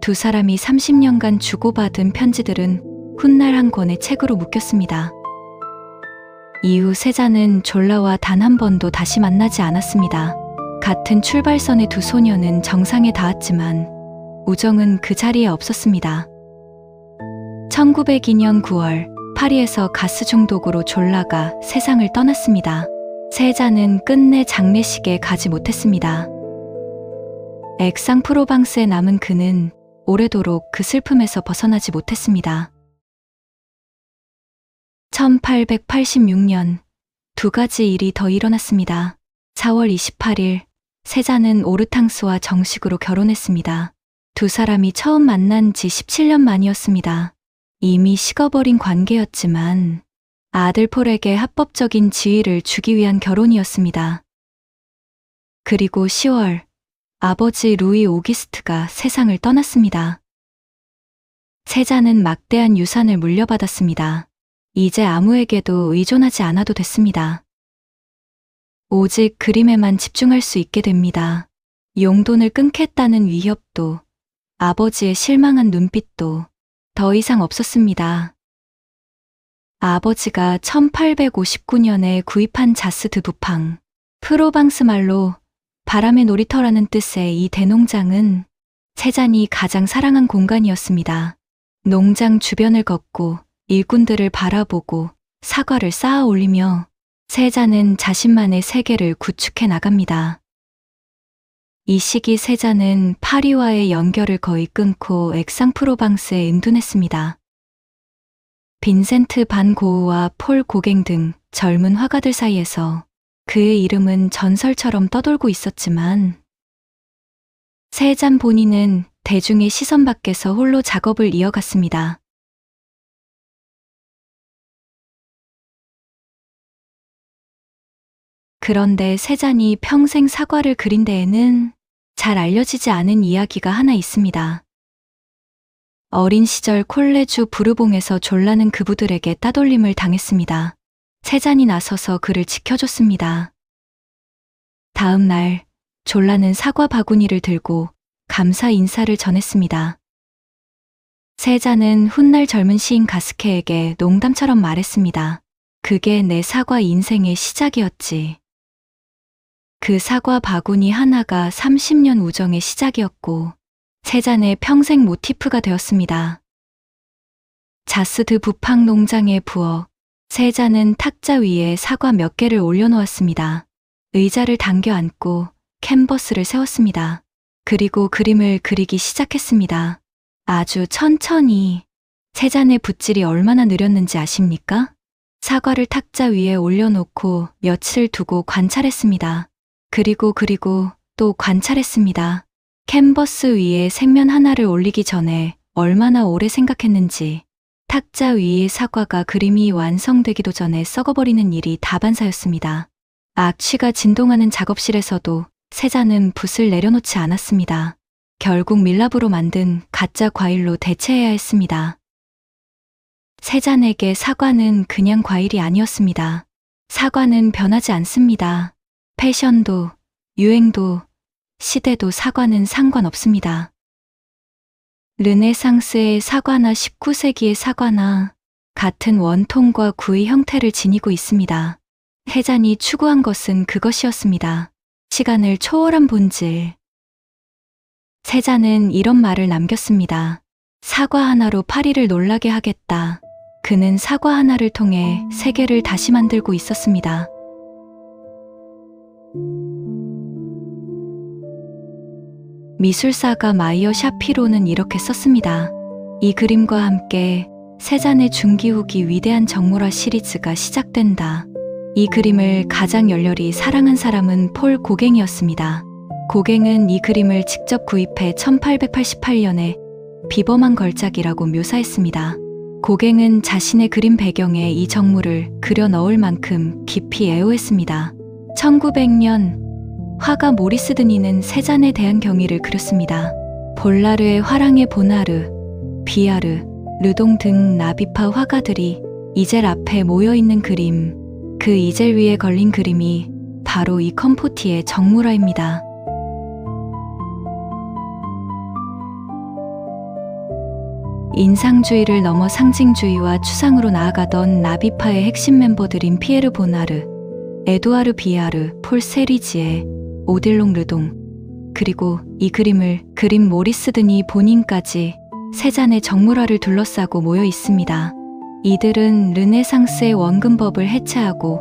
두 사람이 30년간 주고받은 편지들은 훗날 한 권의 책으로 묶였습니다. 이후 세자는 졸라와 단 한 번도 다시 만나지 않았습니다. 같은 출발선의 두 소녀는 정상에 닿았지만 우정은 그 자리에 없었습니다. 1902년 9월 파리에서 가스 중독으로 졸라가 세상을 떠났습니다. 세자는 끝내 장례식에 가지 못했습니다. 액상프로방스에 남은 그는 오래도록 그 슬픔에서 벗어나지 못했습니다. 1886년 두 가지 일이 더 일어났습니다. 4월 28일 세자는 오르탕스와 정식으로 결혼했습니다. 두 사람이 처음 만난 지 17년 만이었습니다. 이미 식어버린 관계였지만 아들 폴에게 합법적인 지위를 주기 위한 결혼이었습니다. 그리고 10월 아버지 루이 오기스트가 세상을 떠났습니다. 세자는 막대한 유산을 물려받았습니다. 이제 아무에게도 의존하지 않아도 됐습니다. 오직 그림에만 집중할 수 있게 됩니다. 용돈을 끊겠다는 위협도 아버지의 실망한 눈빛도 더 이상 없었습니다. 아버지가 1859년에 구입한 자스 드 부팡, 프로방스 말로 바람의 놀이터라는 뜻의 이 대농장은 세잔이 가장 사랑한 공간이었습니다. 농장 주변을 걷고 일꾼들을 바라보고 사과를 쌓아 올리며 세자는 자신만의 세계를 구축해 나갑니다. 이 시기 세자는 파리와의 연결을 거의 끊고 액상프로방스에 은둔했습니다. 빈센트 반 고흐와 폴 고갱 등 젊은 화가들 사이에서 그의 이름은 전설처럼 떠돌고 있었지만 세잔 본인은 대중의 시선 밖에서 홀로 작업을 이어갔습니다. 그런데 세잔이 평생 사과를 그린 데에는 잘 알려지지 않은 이야기가 하나 있습니다. 어린 시절 콜레주 부르봉에서 졸라는 그부들에게 따돌림을 당했습니다. 세잔이 나서서 그를 지켜줬습니다. 다음 날 졸라는 사과 바구니를 들고 감사 인사를 전했습니다. 세잔은 훗날 젊은 시인 가스케에게 농담처럼 말했습니다. 그게 내 사과 인생의 시작이었지. 그 사과 바구니 하나가 30년 우정의 시작이었고 세잔의 평생 모티프가 되었습니다. 자스 드 부팡 농장의 부엌, 세잔은 탁자 위에 사과 몇 개를 올려놓았습니다. 의자를 당겨 앉고 캔버스를 세웠습니다. 그리고 그림을 그리기 시작했습니다. 아주 천천히. 세잔의 붓질이 얼마나 느렸는지 아십니까? 사과를 탁자 위에 올려놓고 며칠 두고 관찰했습니다. 그리고 또 관찰했습니다. 캔버스 위에 색면 하나를 올리기 전에 얼마나 오래 생각했는지. 탁자 위의 사과가 그림이 완성되기도 전에 썩어버리는 일이 다반사였습니다. 악취가 진동하는 작업실에서도 세자는 붓을 내려놓지 않았습니다. 결국 밀랍으로 만든 가짜 과일로 대체해야 했습니다. 세잔에게 사과는 그냥 과일이 아니었습니다. 사과는 변하지 않습니다. 패션도, 유행도, 시대도 사과는 상관없습니다. 르네상스의 사과나 19세기의 사과나 같은 원통과 구의 형태를 지니고 있습니다. 세잔이 추구한 것은 그것이었습니다. 시간을 초월한 본질. 세잔은 이런 말을 남겼습니다. 사과 하나로 파리를 놀라게 하겠다. 그는 사과 하나를 통해 세계를 다시 만들고 있었습니다. 미술사가 마이어 샤피로는 이렇게 썼습니다. 이 그림과 함께 세잔의 중기 후기 위대한 정모라 시리즈가 시작된다. 이 그림을 가장 열렬히 사랑한 사람은 폴 고갱이었습니다. 고갱은 이 그림을 직접 구입해 1888년에 비범한 걸작이라고 묘사했습니다. 고갱은 자신의 그림 배경에 이 정물을 그려 넣을 만큼 깊이 애호했습니다. 1900년 화가 모리스 드니는 세잔에 대한 경의를 그렸습니다. 볼라르의 화랑의 보나르, 비아르, 르동 등 나비파 화가들이 이젤 앞에 모여있는 그림, 그 이젤 위에 걸린 그림이 바로 이 컴포티의 정물화입니다. 인상주의를 넘어 상징주의와 추상으로 나아가던 나비파의 핵심 멤버들인 피에르 보나르, 에두아르 비아르, 폴 세리지에, 오딜롱 르동, 그리고 이 그림을 그린 모리스 드니 본인까지 세잔의 정물화를 둘러싸고 모여 있습니다. 이들은 르네상스의 원근법을 해체하고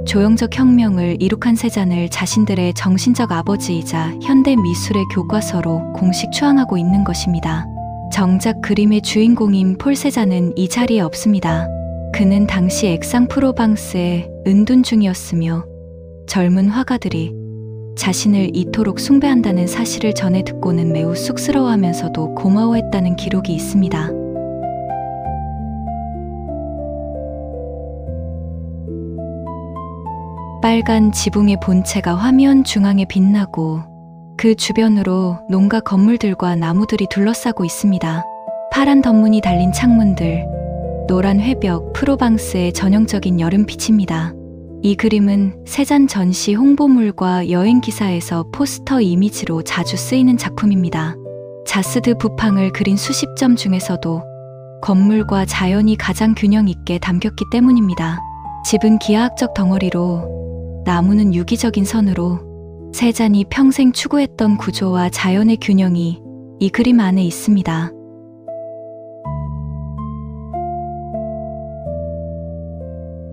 조형적 혁명을 이룩한 세잔을 자신들의 정신적 아버지이자 현대 미술의 교과서로 공식 추앙하고 있는 것입니다. 정작 그림의 주인공인 폴 세잔은 이 자리에 없습니다. 그는 당시 엑상프로방스에 은둔 중이었으며 젊은 화가들이 자신을 이토록 숭배한다는 사실을 전해 듣고는 매우 쑥스러워하면서도 고마워했다는 기록이 있습니다. 빨간 지붕의 본체가 화면 중앙에 빛나고 그 주변으로 농가 건물들과 나무들이 둘러싸고 있습니다. 파란 덧문이 달린 창문들, 노란 회벽, 프로방스의 전형적인 여름빛입니다. 이 그림은 세잔 전시 홍보물과 여행 기사에서 포스터 이미지로 자주 쓰이는 작품입니다. 자스드 부팡을 그린 수십 점 중에서도 건물과 자연이 가장 균형 있게 담겼기 때문입니다. 집은 기하학적 덩어리로, 나무는 유기적인 선으로, 세잔이 평생 추구했던 구조와 자연의 균형이 이 그림 안에 있습니다.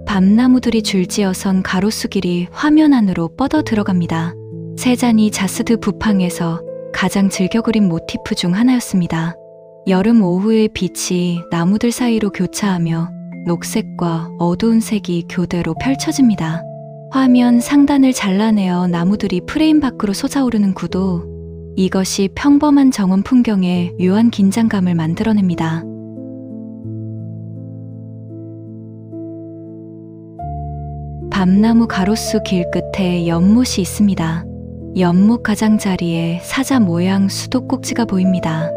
밤나무들이 줄지어선 가로수길이 화면 안으로 뻗어 들어갑니다. 세잔이 자스드 부팡에서 가장 즐겨 그린 모티프 중 하나였습니다. 여름 오후의 빛이 나무들 사이로 교차하며 녹색과 어두운 색이 교대로 펼쳐집니다. 화면 상단을 잘라내어 나무들이 프레임 밖으로 솟아오르는 구도, 이것이 평범한 정원 풍경에 묘한 긴장감을 만들어냅니다. 밤나무 가로수 길 끝에 연못이 있습니다. 연못 가장자리에 사자 모양 수도꼭지가 보입니다.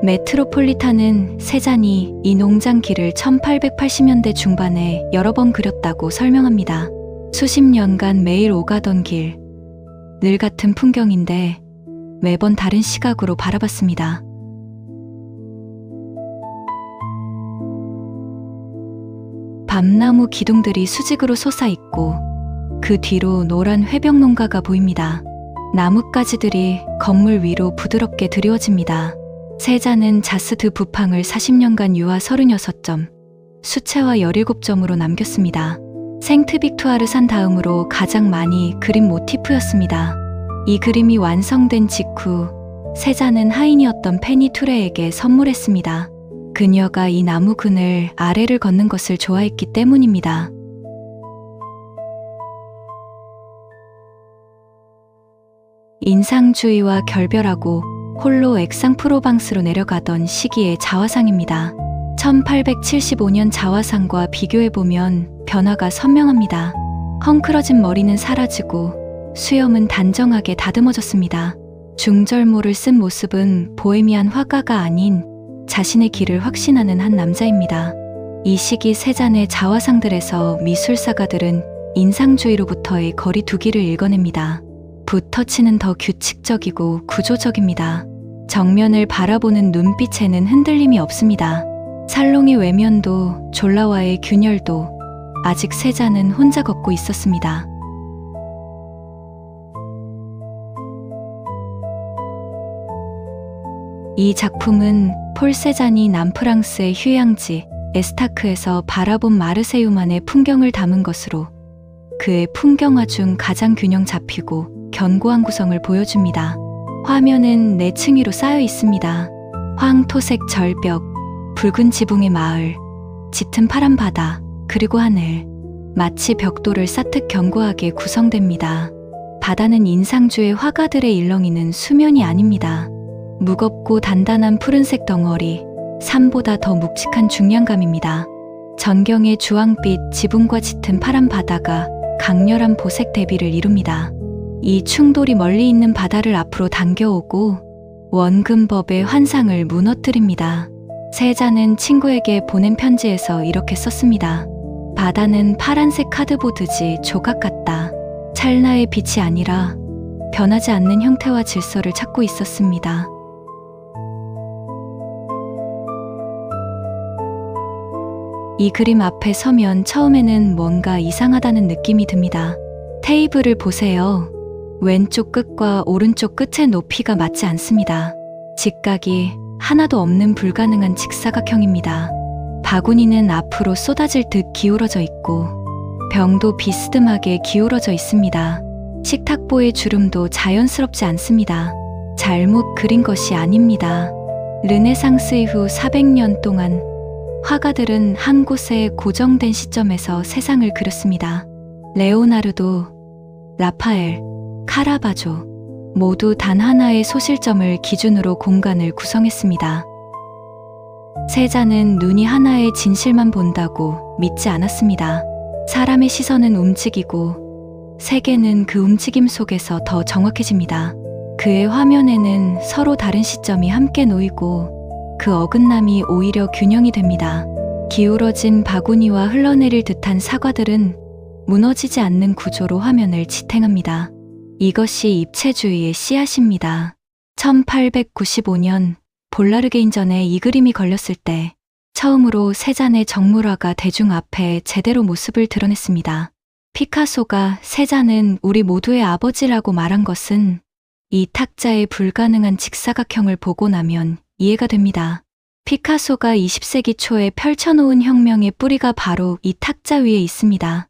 메트로폴리탄은 세잔이 이 농장 길을 1880년대 중반에 여러 번 그렸다고 설명합니다. 수십 년간 매일 오가던 길, 늘 같은 풍경인데 매번 다른 시각으로 바라봤습니다. 밤나무 기둥들이 수직으로 솟아있고 그 뒤로 노란 회벽 농가가 보입니다. 나뭇가지들이 건물 위로 부드럽게 드리워집니다. 세잔은 자스드 부팡을 40년간 유화 36점, 수채화 17점으로 남겼습니다. 생트 빅투아르 산 다음으로 가장 많이 그린 모티프였습니다. 이 그림이 완성된 직후 세잔은 하인이었던 페니 투레에게 선물했습니다. 그녀가 이 나무 그늘 아래를 걷는 것을 좋아했기 때문입니다. 인상주의와 결별하고 홀로 엑상프로방스로 내려가던 시기의 자화상입니다. 1875년 자화상과 비교해보면 변화가 선명합니다. 헝클어진 머리는 사라지고 수염은 단정하게 다듬어졌습니다. 중절모를 쓴 모습은 보헤미안 화가가 아닌 자신의 길을 확신하는 한 남자입니다. 이 시기 세잔의 자화상들에서 미술사가들은 인상주의로부터의 거리 두기를 읽어냅니다. 붓터치는 더 규칙적이고 구조적입니다. 정면을 바라보는 눈빛에는 흔들림이 없습니다. 살롱의 외면도 졸라와의 균열도 아직 세잔은 혼자 걷고 있었습니다. 이 작품은 폴 세잔이 남프랑스의 휴양지 에스타크에서 바라본 마르세유만의 풍경을 담은 것으로 그의 풍경화 중 가장 균형 잡히고 견고한 구성을 보여줍니다. 화면은 4층위로 쌓여 있습니다. 황토색 절벽, 붉은 지붕의 마을, 짙은 파란 바다, 그리고 하늘. 마치 벽돌을 쌓듯 견고하게 구성됩니다. 바다는 인상주의 화가들의 일렁이는 수면이 아닙니다. 무겁고 단단한 푸른색 덩어리, 산보다 더 묵직한 중량감입니다. 전경의 주황빛 지붕과 짙은 파란 바다가 강렬한 보색 대비를 이룹니다. 이 충돌이 멀리 있는 바다를 앞으로 당겨오고 원근법의 환상을 무너뜨립니다. 세자는 친구에게 보낸 편지에서 이렇게 썼습니다. 바다는 파란색 카드보드지 조각 같다. 찰나의 빛이 아니라 변하지 않는 형태와 질서를 찾고 있었습니다. 이 그림 앞에 서면 처음에는 뭔가 이상하다는 느낌이 듭니다. 테이블을 보세요. 왼쪽 끝과 오른쪽 끝의 높이가 맞지 않습니다. 직각이 하나도 없는 불가능한 직사각형입니다. 바구니는 앞으로 쏟아질 듯 기울어져 있고 병도 비스듬하게 기울어져 있습니다. 식탁보의 주름도 자연스럽지 않습니다. 잘못 그린 것이 아닙니다. 르네상스 이후 400년 동안 화가들은 한 곳에 고정된 시점에서 세상을 그렸습니다. 레오나르도, 라파엘, 카라바조 모두 단 하나의 소실점을 기준으로 공간을 구성했습니다. 세자는 눈이 하나의 진실만 본다고 믿지 않았습니다. 사람의 시선은 움직이고 세계는 그 움직임 속에서 더 정확해집니다. 그의 화면에는 서로 다른 시점이 함께 놓이고 그 어긋남이 오히려 균형이 됩니다. 기울어진 바구니와 흘러내릴 듯한 사과들은 무너지지 않는 구조로 화면을 지탱합니다. 이것이 입체주의의 씨앗입니다. 1895년 볼라르게인전에 이 그림이 걸렸을 때 처음으로 세잔의 정물화가 대중 앞에 제대로 모습을 드러냈습니다. 피카소가 세잔은 우리 모두의 아버지라고 말한 것은 이 탁자의 불가능한 직사각형을 보고 나면 이해가 됩니다. 피카소가 20세기 초에 펼쳐놓은 혁명의 뿌리가 바로 이 탁자 위에 있습니다.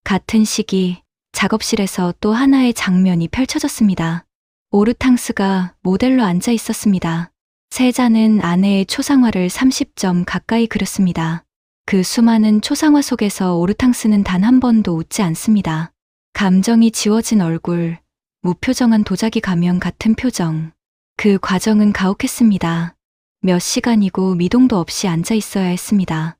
같은 시기 작업실에서 또 하나의 장면이 펼쳐졌습니다. 오르탕스가 모델로 앉아 있었습니다. 세자는 아내의 초상화를 30점 가까이 그렸습니다. 그 수많은 초상화 속에서 오르탕스는 단 한 번도 웃지 않습니다. 감정이 지워진 얼굴, 무표정한 도자기 가면 같은 표정. 그 과정은 가혹했습니다. 몇 시간이고 미동도 없이 앉아 있어야 했습니다.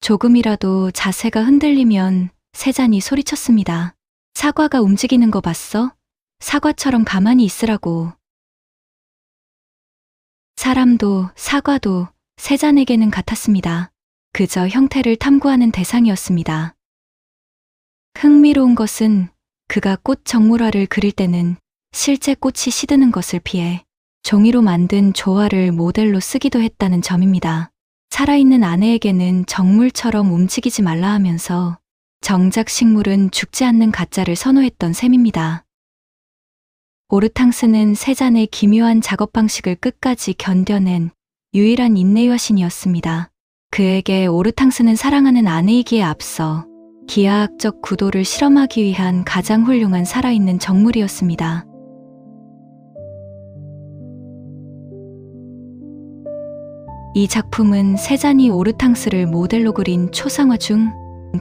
조금이라도 자세가 흔들리면 세잔이 소리쳤습니다. 사과가 움직이는 거 봤어? 사과처럼 가만히 있으라고. 사람도 사과도 세잔에게는 같았습니다. 그저 형태를 탐구하는 대상이었습니다. 흥미로운 것은 그가 꽃 정물화를 그릴 때는 실제 꽃이 시드는 것을 피해 종이로 만든 조화를 모델로 쓰기도 했다는 점입니다. 살아있는 아내에게는 정물처럼 움직이지 말라 하면서 정작 식물은 죽지 않는 가짜를 선호했던 셈입니다. 오르탕스는 세잔의 기묘한 작업 방식을 끝까지 견뎌낸 유일한 인내의 신이었습니다. 그에게 오르탕스는 사랑하는 아내이기에 앞서 기하학적 구도를 실험하기 위한 가장 훌륭한 살아있는 정물이었습니다. 이 작품은 세잔이 오르탕스를 모델로 그린 초상화 중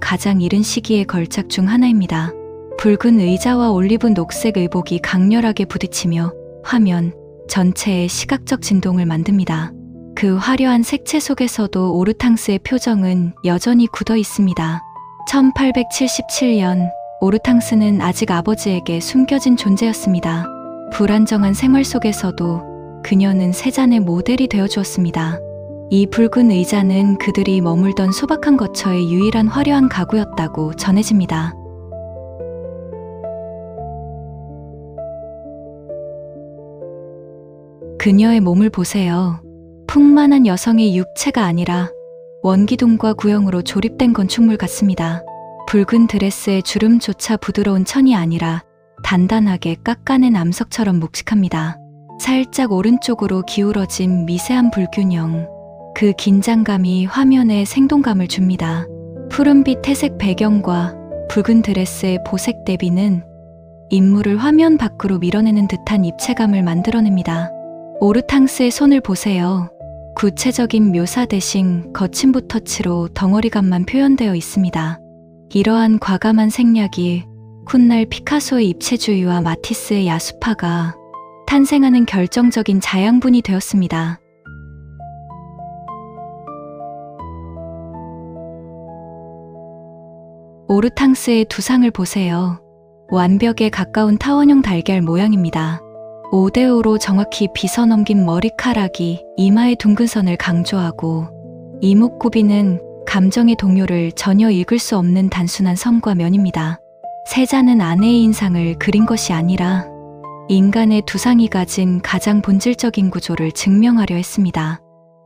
가장 이른 시기의 걸작 중 하나입니다. 붉은 의자와 올리브 녹색 의복이 강렬하게 부딪히며 화면 전체에 시각적 진동을 만듭니다. 그 화려한 색채 속에서도 오르탕스의 표정은 여전히 굳어 있습니다. 1877년 오르탕스는 아직 아버지에게 숨겨진 존재였습니다. 불안정한 생활 속에서도 그녀는 세잔의 모델이 되어주었습니다. 이 붉은 의자는 그들이 머물던 소박한 거처의 유일한 화려한 가구였다고 전해집니다. 그녀의 몸을 보세요. 풍만한 여성의 육체가 아니라 원기둥과 구형으로 조립된 건축물 같습니다. 붉은 드레스의 주름조차 부드러운 천이 아니라 단단하게 깎아낸 암석처럼 묵직합니다. 살짝 오른쪽으로 기울어진 미세한 불균형. 그 긴장감이 화면에 생동감을 줍니다. 푸른빛 회색 배경과 붉은 드레스의 보색 대비는 인물을 화면 밖으로 밀어내는 듯한 입체감을 만들어냅니다. 오르탕스의 손을 보세요. 구체적인 묘사 대신 거친 붓터치로 덩어리감만 표현되어 있습니다. 이러한 과감한 생략이 훗날 피카소의 입체주의와 마티스의 야수파가 탄생하는 결정적인 자양분이 되었습니다. 오르탕스의 두상을 보세요. 완벽에 가까운 타원형 달걀 모양입니다. 5대5로 정확히 빗어넘긴 머리카락이 이마의 둥근 선을 강조하고, 이목구비는 감정의 동요를 전혀 읽을 수 없는 단순한 선과 면입니다. 세자는 아내의 인상을 그린 것이 아니라 인간의 두상이 가진 가장 본질적인 구조를 증명하려 했습니다.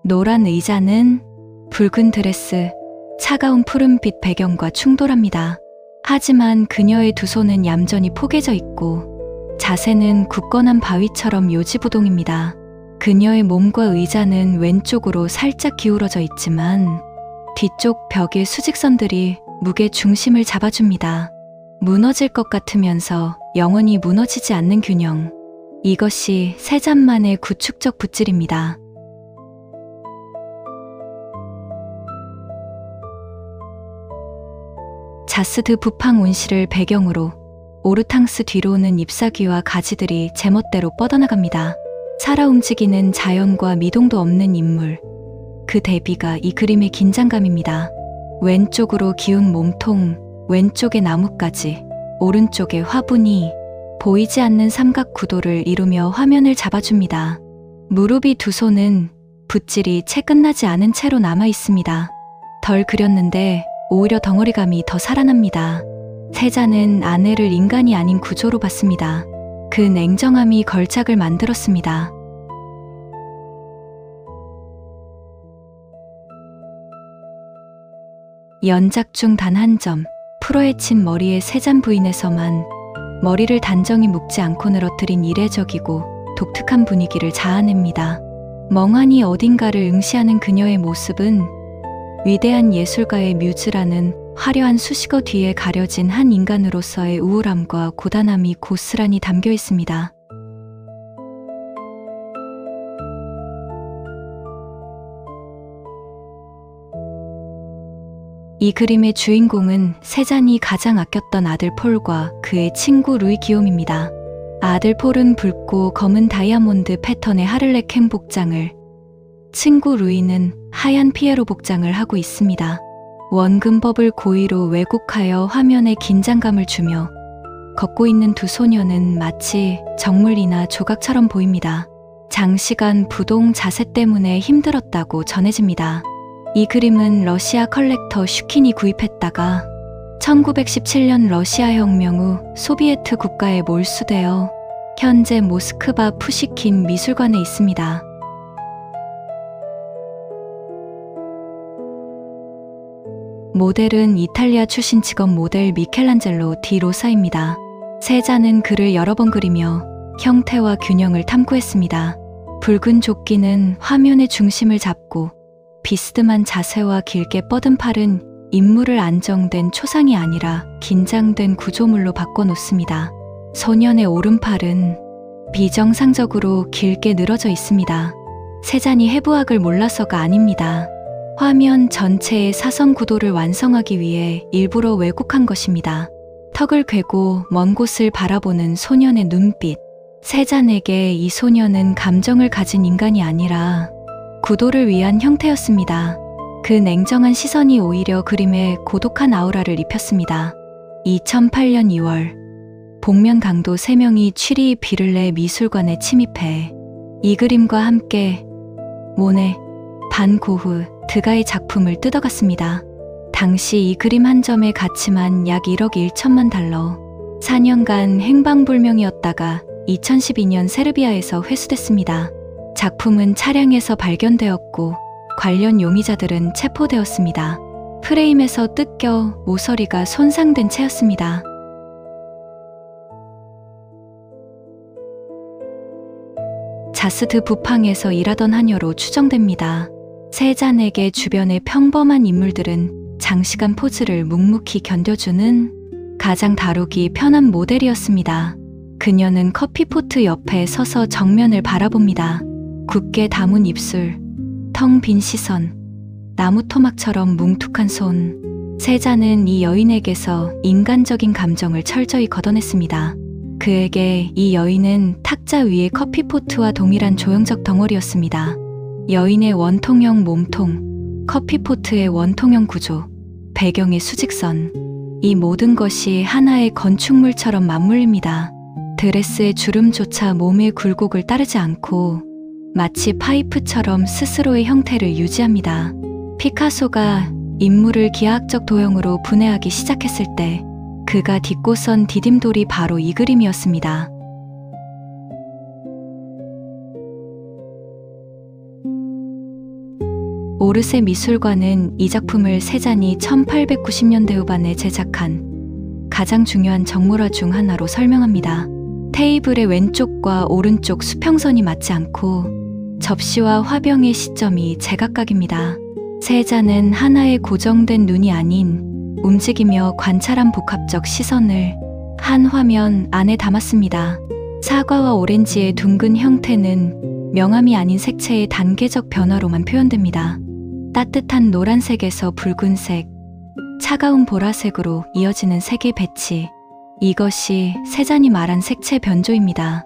노란 의자는 붉은 드레스, 차가운 푸른빛 배경과 충돌합니다. 하지만 그녀의 두 손은 얌전히 포개져 있고 자세는 굳건한 바위처럼 요지부동입니다. 그녀의 몸과 의자는 왼쪽으로 살짝 기울어져 있지만 뒤쪽 벽의 수직선들이 무게 중심을 잡아줍니다. 무너질 것 같으면서 영원히 무너지지 않는 균형. 이것이 세잔만의 구축적 붓질입니다. 자스드 부팡 온실을 배경으로 오르탕스 뒤로오는 잎사귀와 가지들이 제멋대로 뻗어나갑니다. 살아 움직이는 자연과 미동도 없는 인물. 그 대비가 이 그림의 긴장감입니다. 왼쪽으로 기운 몸통, 왼쪽의 나뭇가지, 오른쪽의 화분이 보이지 않는 삼각 구도를 이루며 화면을 잡아줍니다. 무릎이 두 손은 붓질이 채 끝나지 않은 채로 남아 있습니다. 덜 그렸는데 오히려 덩어리감이 더 살아납니다. 세자는 아내를 인간이 아닌 구조로 봤습니다. 그 냉정함이 걸작을 만들었습니다. 연작 중 단 한 점, 풀어헤친 머리의 세잔 부인에서만 머리를 단정히 묶지 않고 늘어뜨린 이례적이고 독특한 분위기를 자아냅니다. 멍하니 어딘가를 응시하는 그녀의 모습은 위대한 예술가의 뮤즈라는 화려한 수식어 뒤에 가려진 한 인간으로서의 우울함과 고단함이 고스란히 담겨 있습니다. 이 그림의 주인공은 세잔이 가장 아꼈던 아들 폴과 그의 친구 루이 기욤입니다. 아들 폴은 붉고 검은 다이아몬드 패턴의 하를레켕 복장을, 친구 루이는 하얀 피에로 복장을 하고 있습니다. 원근법을 고의로 왜곡하여 화면에 긴장감을 주며 걷고 있는 두 소녀는 마치 정물이나 조각처럼 보입니다. 장시간 부동 자세 때문에 힘들었다고 전해집니다. 이 그림은 러시아 컬렉터 슈킨이 구입했다가 1917년 러시아 혁명 후 소비에트 국가에 몰수되어 현재 모스크바 푸시킨 미술관에 있습니다. 모델은 이탈리아 출신 직업 모델 미켈란젤로 디 로사입니다. 세자는 그를 여러 번 그리며 형태와 균형을 탐구했습니다. 붉은 조끼는 화면의 중심을 잡고 비스듬한 자세와 길게 뻗은 팔은 인물을 안정된 초상이 아니라 긴장된 구조물로 바꿔놓습니다. 소년의 오른팔은 비정상적으로 길게 늘어져 있습니다. 세잔이 해부학을 몰라서가 아닙니다. 화면 전체의 사선 구도를 완성하기 위해 일부러 왜곡한 것입니다. 턱을 괴고 먼 곳을 바라보는 소년의 눈빛. 세잔에게 이 소년은 감정을 가진 인간이 아니라 구도를 위한 형태였습니다. 그 냉정한 시선이 오히려 그림에 고독한 아우라를 입혔습니다. 2008년 2월, 복면 강도 3명이 취리 비를레 미술관에 침입해 이 그림과 함께 모네, 반 고흐, 드가의 작품을 뜯어갔습니다. 당시 이 그림 한 점의 가치만 약 1억 1천만 달러. 4년간 행방불명이었다가 2012년 세르비아에서 회수됐습니다. 작품은 차량에서 발견되었고 관련 용의자들은 체포되었습니다. 프레임에서 뜯겨 모서리가 손상된 채였습니다. 자스드 부팡에서 일하던 하녀로 추정됩니다. 세잔에게 주변의 평범한 인물들은 장시간 포즈를 묵묵히 견뎌주는 가장 다루기 편한 모델이었습니다. 그녀는 커피포트 옆에 서서 정면을 바라봅니다. 굳게 담은 입술, 텅 빈 시선, 나무 토막처럼 뭉툭한 손. 세자는 이 여인에게서 인간적인 감정을 철저히 걷어냈습니다. 그에게 이 여인은 탁자 위의 커피포트와 동일한 조형적 덩어리였습니다. 여인의 원통형 몸통, 커피포트의 원통형 구조, 배경의 수직선. 이 모든 것이 하나의 건축물처럼 맞물립니다. 드레스의 주름조차 몸의 굴곡을 따르지 않고 마치 파이프처럼 스스로의 형태를 유지합니다. 피카소가 인물을 기하학적 도형으로 분해하기 시작했을 때 그가 딛고 선 디딤돌이 바로 이 그림이었습니다. 오르세 미술관은 이 작품을 세잔이 1890년대 후반에 제작한 가장 중요한 정물화 중 하나로 설명합니다. 테이블의 왼쪽과 오른쪽 수평선이 맞지 않고 접시와 화병의 시점이 제각각입니다. 세잔은 하나의 고정된 눈이 아닌 움직이며 관찰한 복합적 시선을 한 화면 안에 담았습니다. 사과와 오렌지의 둥근 형태는 명암이 아닌 색채의 단계적 변화로만 표현됩니다. 따뜻한 노란색에서 붉은색, 차가운 보라색으로 이어지는 색의 배치. 이것이 세잔이 말한 색채 변조입니다.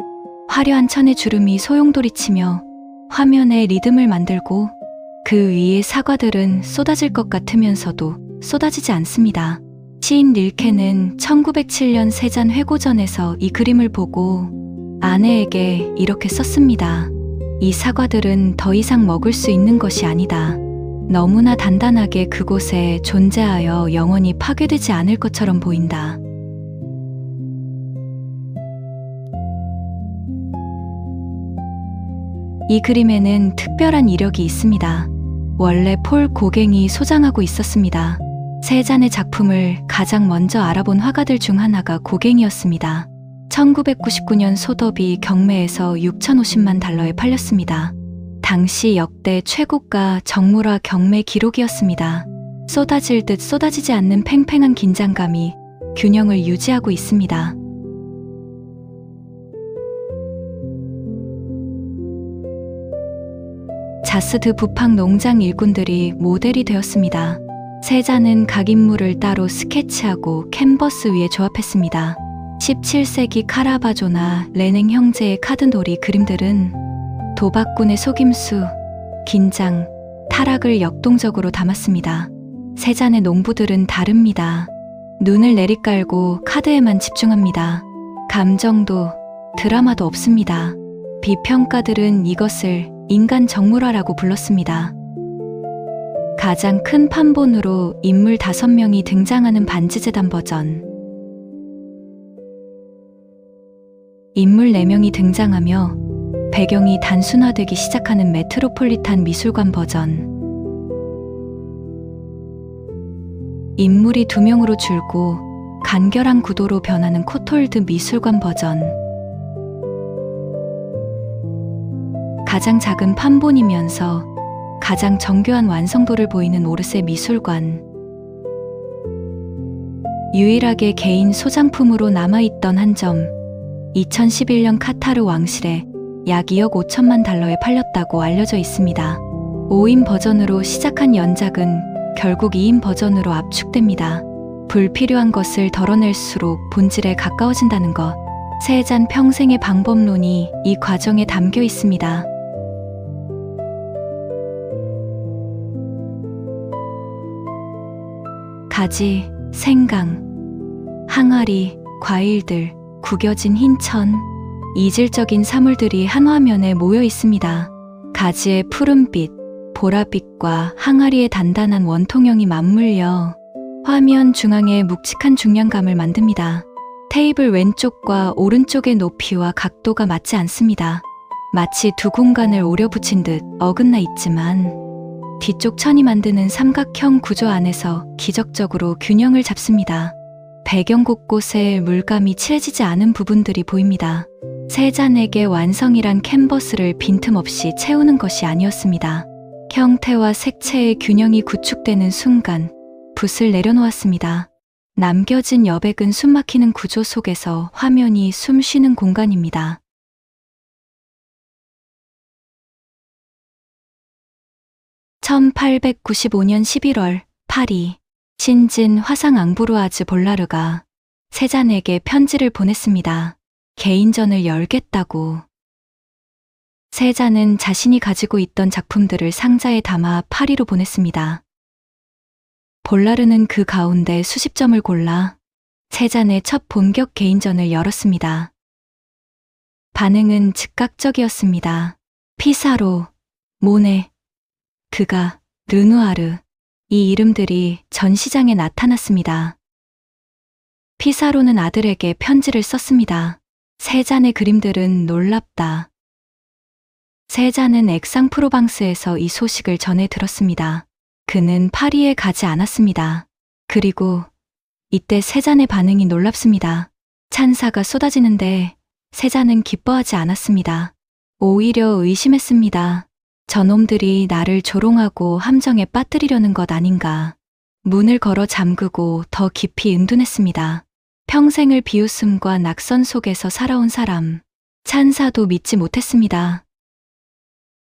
화려한 천의 주름이 소용돌이치며 화면에 리듬을 만들고 그 위에 사과들은 쏟아질 것 같으면서도 쏟아지지 않습니다. 시인 릴케는 1907년 세잔 회고전에서 이 그림을 보고 아내에게 이렇게 썼습니다. 이 사과들은 더 이상 먹을 수 있는 것이 아니다. 너무나 단단하게 그곳에 존재하여 영원히 파괴되지 않을 것처럼 보인다. 이 그림에는 특별한 이력이 있습니다. 원래 폴 고갱이 소장하고 있었습니다. 세잔의 작품을 가장 먼저 알아본 화가들 중 하나가 고갱이었습니다. 1999년 소더비 경매에서 6,050만 달러에 팔렸습니다. 당시 역대 최고가 정물화 경매 기록이었습니다. 쏟아질 듯 쏟아지지 않는 팽팽한 긴장감이 균형을 유지하고 있습니다. 자스드 부팡 농장 일꾼들이 모델이 되었습니다. 세잔은 각 인물을 따로 스케치하고 캔버스 위에 조합했습니다. 17세기 카라바조나 레냉 형제의 카드놀이 그림들은 도박꾼의 속임수, 긴장, 타락을 역동적으로 담았습니다. 세잔의 농부들은 다릅니다. 눈을 내리깔고 카드에만 집중합니다. 감정도 드라마도 없습니다. 비평가들은 이것을 인간 정물화라고 불렀습니다. 가장 큰 판본으로 인물 5명이 등장하는 반지재단 버전, 인물 4명이 등장하며 배경이 단순화되기 시작하는 메트로폴리탄 미술관 버전, 인물이 2명으로 줄고 간결한 구도로 변하는 코톨드 미술관 버전, 가장 작은 판본이면서 가장 정교한 완성도를 보이는 오르세 미술관, 유일하게 개인 소장품으로 남아있던 한 점, 2011년 카타르 왕실에 약 2억 5천만 달러에 팔렸다고 알려져 있습니다. 5인 버전으로 시작한 연작은 결국 2인 버전으로 압축됩니다. 불필요한 것을 덜어낼수록 본질에 가까워진다는 것. 세잔 평생의 방법론이 이 과정에 담겨 있습니다. 가지, 생강, 항아리, 과일들, 구겨진 흰 천, 이질적인 사물들이 한 화면에 모여 있습니다. 가지의 푸른빛, 보라빛과 항아리의 단단한 원통형이 맞물려 화면 중앙에 묵직한 중량감을 만듭니다. 테이블 왼쪽과 오른쪽의 높이와 각도가 맞지 않습니다. 마치 두 공간을 오려 붙인 듯 어긋나 있지만 뒤쪽 천이 만드는 삼각형 구조 안에서 기적적으로 균형을 잡습니다. 배경 곳곳에 물감이 칠해지지 않은 부분들이 보입니다. 세잔에게 완성이란 캔버스를 빈틈없이 채우는 것이 아니었습니다. 형태와 색채의 균형이 구축되는 순간 붓을 내려놓았습니다. 남겨진 여백은 숨막히는 구조 속에서 화면이 숨 쉬는 공간입니다. (1895년 11월) 파리. 신진 화상 앙브루아즈 볼라르가 세잔에게 편지를 보냈습니다. 개인전을 열겠다고. 세잔은 자신이 가지고 있던 작품들을 상자에 담아 파리로 보냈습니다. 볼라르는 그 가운데 수십 점을 골라 세잔의 첫 본격 개인전을 열었습니다. 반응은 즉각적이었습니다. 피사로, 모네, 그가, 르누아르, 이 이름들이 전 시장에 나타났습니다. 피사로는 아들에게 편지를 썼습니다. 세잔의 그림들은 놀랍다. 세잔은 액상프로방스에서 이 소식을 전해 들었습니다. 그는 파리에 가지 않았습니다. 그리고 이때 세잔의 반응이 놀랍습니다. 찬사가 쏟아지는데 세잔은 기뻐하지 않았습니다. 오히려 의심했습니다. 저놈들이 나를 조롱하고 함정에 빠뜨리려는 것 아닌가. 문을 걸어 잠그고 더 깊이 은둔했습니다. 평생을 비웃음과 낙선 속에서 살아온 사람, 찬사도 믿지 못했습니다.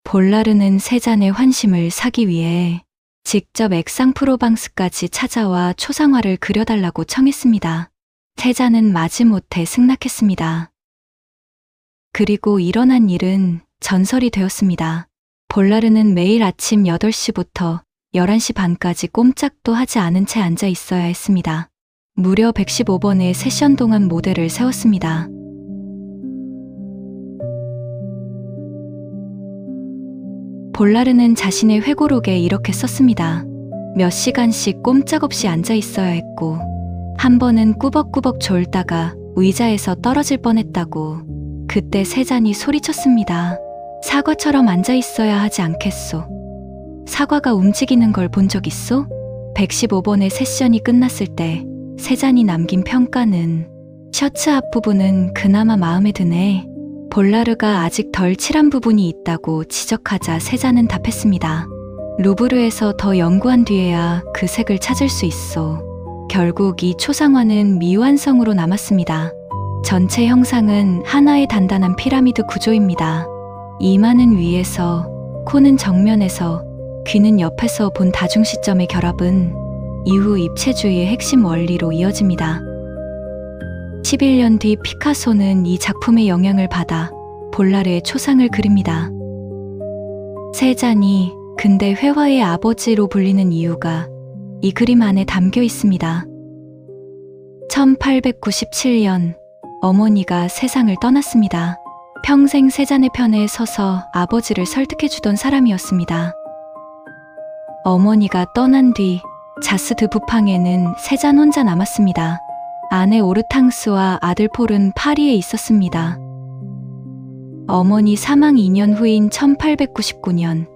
볼라르는 세잔의 환심을 사기 위해 직접 액상프로방스까지 찾아와 초상화를 그려달라고 청했습니다. 세잔은 마지못해 승낙했습니다. 그리고 일어난 일은 전설이 되었습니다. 볼라르는 매일 아침 8시부터 11시 반까지 꼼짝도 하지 않은 채 앉아 있어야 했습니다. 무려 115번의 세션 동안 모델을 세웠습니다. 볼라르는 자신의 회고록에 이렇게 썼습니다. 몇 시간씩 꼼짝없이 앉아 있어야 했고, 한 번은 꾸벅꾸벅 졸다가 의자에서 떨어질 뻔했다고. 그때 세잔이 소리쳤습니다. 사과처럼 앉아 있어야 하지 않겠소. 사과가 움직이는 걸 본 적 있소? 115번의 세션이 끝났을 때 세잔이 남긴 평가는 셔츠 앞부분은 그나마 마음에 드네. 볼라르가 아직 덜 칠한 부분이 있다고 지적하자 세잔은 답했습니다. 루브르에서 더 연구한 뒤에야 그 색을 찾을 수 있어. 결국 이 초상화는 미완성으로 남았습니다. 전체 형상은 하나의 단단한 피라미드 구조입니다. 이마는 위에서, 코는 정면에서, 귀는 옆에서 본 다중 시점의 결합은 이후 입체주의의 핵심 원리로 이어집니다. 11년 뒤 피카소는 이 작품의 영향을 받아 볼라르의 초상을 그립니다. 세잔이 근대 회화의 아버지로 불리는 이유가 이 그림 안에 담겨 있습니다. 1897년 어머니가 세상을 떠났습니다. 평생 세잔의 편에 서서 아버지를 설득해주던 사람이었습니다. 어머니가 떠난 뒤 자스 드 부팡에는 세잔 혼자 남았습니다. 아내 오르탕스와 아들 폴은 파리에 있었습니다. 어머니 사망 2년 후인 1899년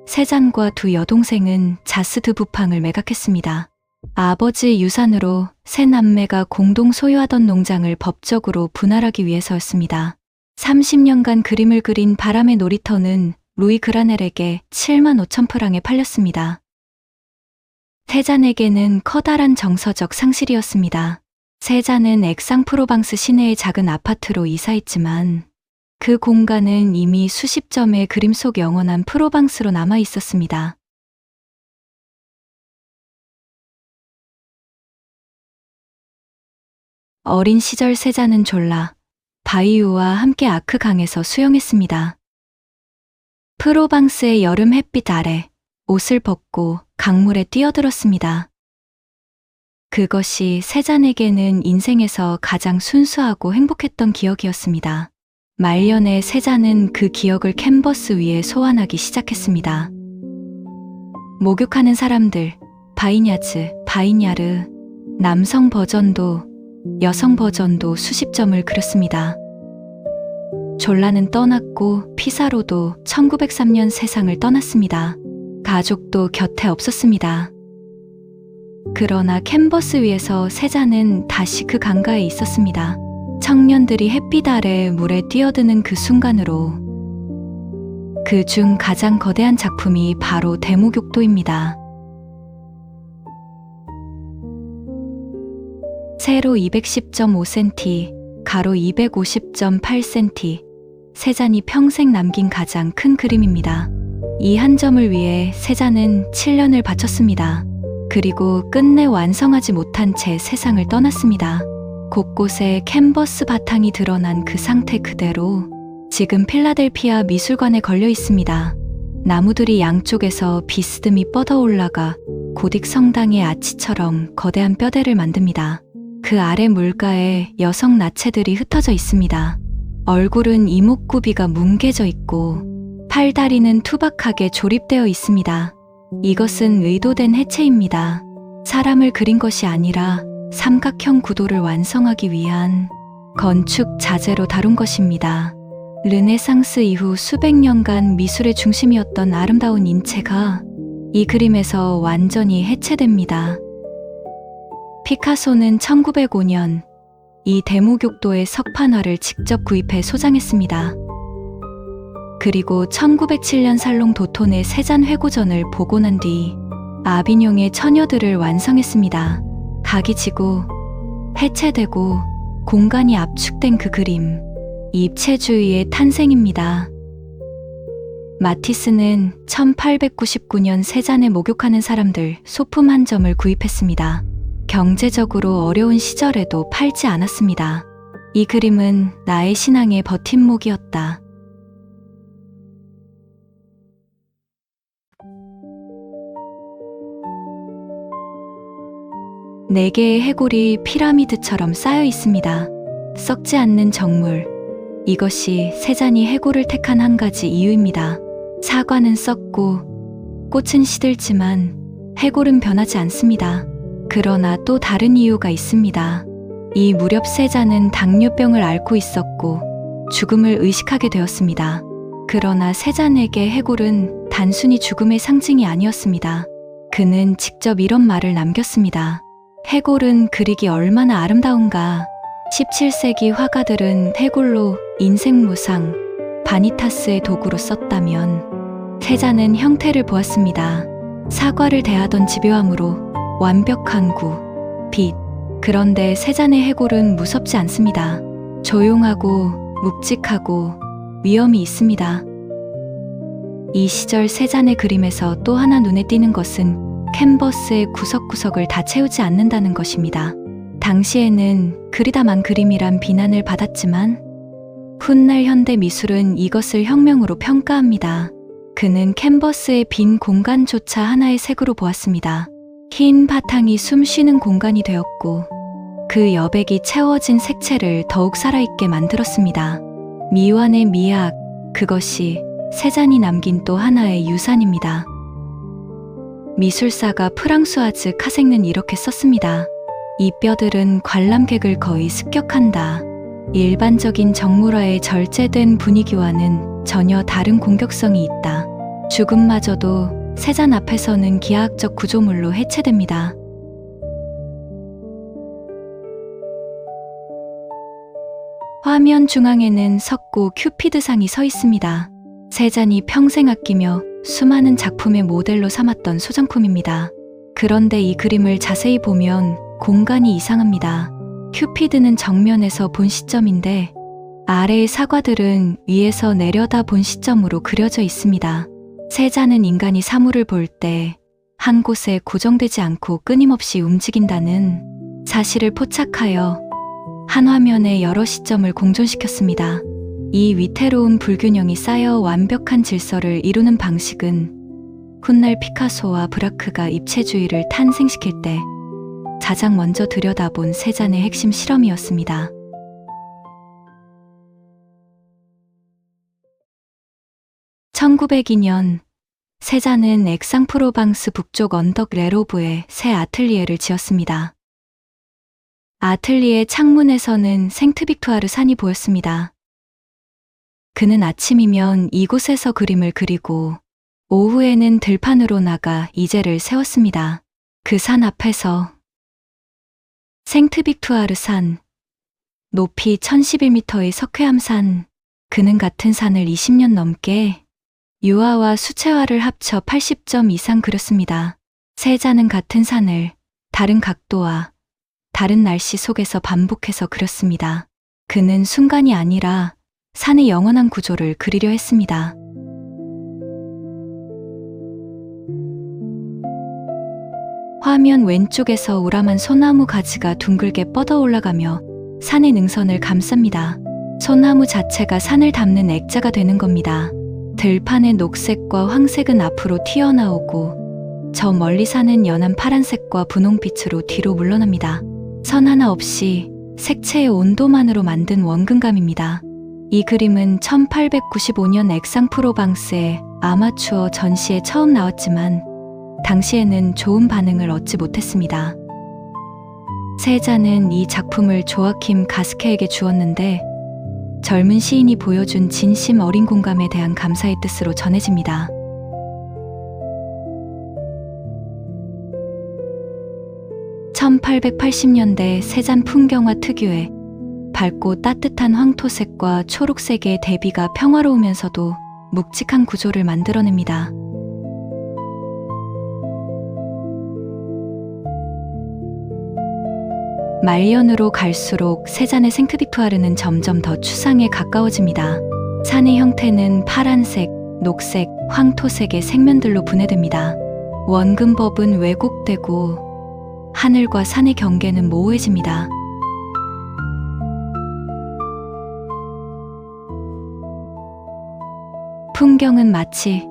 세잔과 두 여동생은 자스 드 부팡을 매각했습니다. 아버지의 유산으로 세 남매가 공동 소유하던 농장을 법적으로 분할하기 위해서였습니다. 30년간 그림을 그린 바람의 놀이터는 루이 그라넬에게 7만 5천 프랑에 팔렸습니다. 세잔에게는 커다란 정서적 상실이었습니다. 세잔은 액상프로방스 시내의 작은 아파트로 이사했지만 그 공간은 이미 수십 점의 그림 속 영원한 프로방스로 남아 있었습니다. 어린 시절 세잔은 졸라 바이유와 함께 아크 강에서 수영했습니다. 프로방스의 여름 햇빛 아래 옷을 벗고 강물에 뛰어들었습니다. 그것이 세잔에게는 인생에서 가장 순수하고 행복했던 기억이었습니다. 말년에 세잔은 그 기억을 캔버스 위에 소환하기 시작했습니다. 목욕하는 사람들, 바이냐즈, 바이냐르, 남성 버전도 여성 버전도 수십 점을 그렸습니다. 졸라는 떠났고 피사로도 1903년 세상을 떠났습니다. 가족도 곁에 없었습니다. 그러나 캔버스 위에서 세잔은 다시 그 강가에 있었습니다. 청년들이 햇빛 아래 물에 뛰어드는 그 순간으로 그 중 가장 거대한 작품이 바로 대목욕도입니다. 세로 210.5cm, 가로 250.8cm, 세잔이 평생 남긴 가장 큰 그림입니다. 이 한 점을 위해 세잔은 7년을 바쳤습니다. 그리고 끝내 완성하지 못한 채 세상을 떠났습니다. 곳곳에 캔버스 바탕이 드러난 그 상태 그대로 지금 필라델피아 미술관에 걸려 있습니다. 나무들이 양쪽에서 비스듬히 뻗어 올라가 고딕 성당의 아치처럼 거대한 뼈대를 만듭니다. 그 아래 물가에 여성 나체들이 흩어져 있습니다. 얼굴은 이목구비가 뭉개져 있고 팔다리는 투박하게 조립되어 있습니다. 이것은 의도된 해체입니다. 사람을 그린 것이 아니라 삼각형 구도를 완성하기 위한 건축 자재로 다룬 것입니다. 르네상스 이후 수백 년간 미술의 중심이었던 아름다운 인체가 이 그림에서 완전히 해체됩니다. 피카소는 1905년 이 대목욕도의 석판화를 직접 구입해 소장했습니다. 그리고 1907년 살롱 도톤의 세잔 회고전을 보고 난 뒤 아비뇽의 처녀들을 완성했습니다. 각이 지고 해체되고 공간이 압축된 그 그림, 입체주의의 탄생입니다. 마티스는 1899년 세잔에 목욕하는 사람들 소품 한 점을 구입했습니다. 경제적으로 어려운 시절에도 팔지 않았습니다. 이 그림은 나의 신앙의 버팀목이었다. 네 개의 해골이 피라미드처럼 쌓여 있습니다. 썩지 않는 정물. 이것이 세잔이 해골을 택한 한 가지 이유입니다. 사과는 썩고 꽃은 시들지만 해골은 변하지 않습니다. 그러나 또 다른 이유가 있습니다. 이 무렵 세잔은 당뇨병을 앓고 있었고 죽음을 의식하게 되었습니다. 그러나 세잔에게 해골은 단순히 죽음의 상징이 아니었습니다. 그는 직접 이런 말을 남겼습니다. 해골은 그리기 얼마나 아름다운가. 17세기 화가들은 해골로 인생무상, 바니타스의 도구로 썼다면 세잔은 형태를 보았습니다. 사과를 대하던 집요함으로 완벽한 구, 빛. 그런데 세잔의 해골은 무섭지 않습니다. 조용하고 묵직하고 위험이 있습니다. 이 시절 세잔의 그림에서 또 하나 눈에 띄는 것은 캔버스의 구석구석을 다 채우지 않는다는 것입니다. 당시에는 그리다만 그림이란 비난을 받았지만 훗날 현대 미술은 이것을 혁명으로 평가합니다. 그는 캔버스의 빈 공간조차 하나의 색으로 보았습니다. 흰 바탕이 숨 쉬는 공간이 되었고 그 여백이 채워진 색채를 더욱 살아있게 만들었습니다. 미완의 미학, 그것이 세잔이 남긴 또 하나의 유산입니다. 미술사가 프랑수아즈 카생는 이렇게 썼습니다. 이 뼈들은 관람객을 거의 습격한다. 일반적인 정물화의 절제된 분위기와는 전혀 다른 공격성이 있다. 죽음마저도 세잔 앞에서는 기하학적 구조물로 해체됩니다. 화면 중앙에는 석고 큐피드상이 서 있습니다. 세잔이 평생 아끼며 수많은 작품의 모델로 삼았던 소장품입니다. 그런데 이 그림을 자세히 보면 공간이 이상합니다. 큐피드는 정면에서 본 시점인데 아래의 사과들은 위에서 내려다 본 시점으로 그려져 있습니다. 세잔은 인간이 사물을 볼 때 한 곳에 고정되지 않고 끊임없이 움직인다는 사실을 포착하여 한 화면에 여러 시점을 공존시켰습니다. 이 위태로운 불균형이 쌓여 완벽한 질서를 이루는 방식은 훗날 피카소와 브라크가 입체주의를 탄생시킬 때 가장 먼저 들여다본 세잔의 핵심 실험이었습니다. (1902년) 세잔은 엑상프로방스 북쪽 언덕 레로브에 새 아틀리에를 지었습니다. 아틀리에 창문에서는 생트빅투아르 산이 보였습니다. 그는 아침이면 이곳에서 그림을 그리고 오후에는 들판으로 나가 이제를 세웠습니다. 그 산 앞에서 생트빅투아르 산, 높이 1011m의 석회암산, 그는 같은 산을 20년 넘게 유화와 수채화를 합쳐 80점 이상 그렸습니다. 세잔은 같은 산을 다른 각도와 다른 날씨 속에서 반복해서 그렸습니다. 그는 순간이 아니라 산의 영원한 구조를 그리려 했습니다. 화면 왼쪽에서 우람한 소나무 가지가 둥글게 뻗어 올라가며 산의 능선을 감쌉니다. 소나무 자체가 산을 담는 액자가 되는 겁니다. 들판의 녹색과 황색은 앞으로 튀어나오고 저 멀리 사는 연한 파란색과 분홍빛으로 뒤로 물러납니다. 선 하나 없이 색채의 온도만으로 만든 원근감입니다. 이 그림은 1895년 액상프로방스의 아마추어 전시에 처음 나왔지만 당시에는 좋은 반응을 얻지 못했습니다. 세자는 이 작품을 조아킴 가스케에게 주었는데 젊은 시인이 보여준 진심 어린 공감에 대한 감사의 뜻으로 전해집니다. (1880년대) 세잔 풍경화 특유의 밝고 따뜻한 황토색과 초록색의 대비가 평화로우면서도 묵직한 구조를 만들어냅니다. 말년으로 갈수록 세잔의 생크비투아르는 점점 더 추상에 가까워집니다. 산의 형태는 파란색, 녹색, 황토색의 색면들로 분해됩니다. 원근법은 왜곡되고 하늘과 산의 경계는 모호해집니다. 풍경은 마치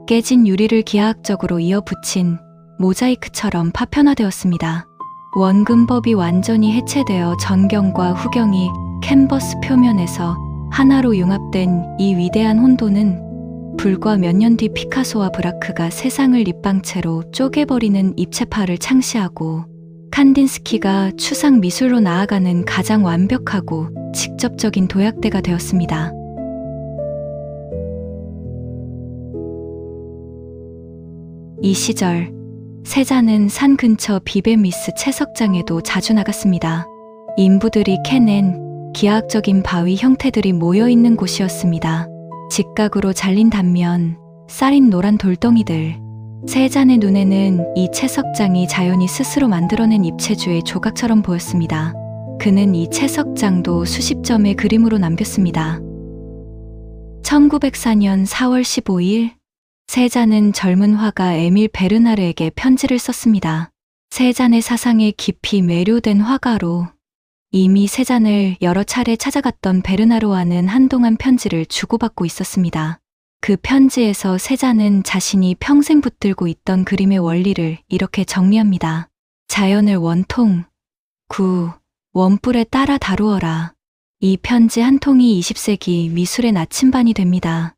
깨진 유리를 기하학적으로 이어붙인 모자이크처럼 파편화되었습니다. 원근법이 완전히 해체되어 전경과 후경이 캔버스 표면에서 하나로 융합된 이 위대한 혼돈은 불과 몇 년 뒤 피카소와 브라크가 세상을 립방채로 쪼개버리는 입체파를 창시하고 칸딘스키가 추상 미술로 나아가는 가장 완벽하고 직접적인 도약대가 되었습니다. 이 시절 세잔은 산 근처 비베미스 채석장에도 자주 나갔습니다. 인부들이 캐낸 기하학적인 바위 형태들이 모여있는 곳이었습니다. 직각으로 잘린 단면, 쌀인 노란 돌덩이들. 세잔의 눈에는 이 채석장이 자연이 스스로 만들어낸 입체주의 조각처럼 보였습니다. 그는 이 채석장도 수십 점의 그림으로 남겼습니다. 1904년 4월 15일 세잔은 젊은 화가 에밀 베르나르에게 편지를 썼습니다. 세잔의 사상에 깊이 매료된 화가로 이미 세잔을 여러 차례 찾아갔던 베르나르와는 한동안 편지를 주고받고 있었습니다. 그 편지에서 세잔은 자신이 평생 붙들고 있던 그림의 원리를 이렇게 정리합니다. 자연을 원통, 원뿔에 따라 다루어라. 이 편지 한 통이 20세기 미술의 나침반이 됩니다.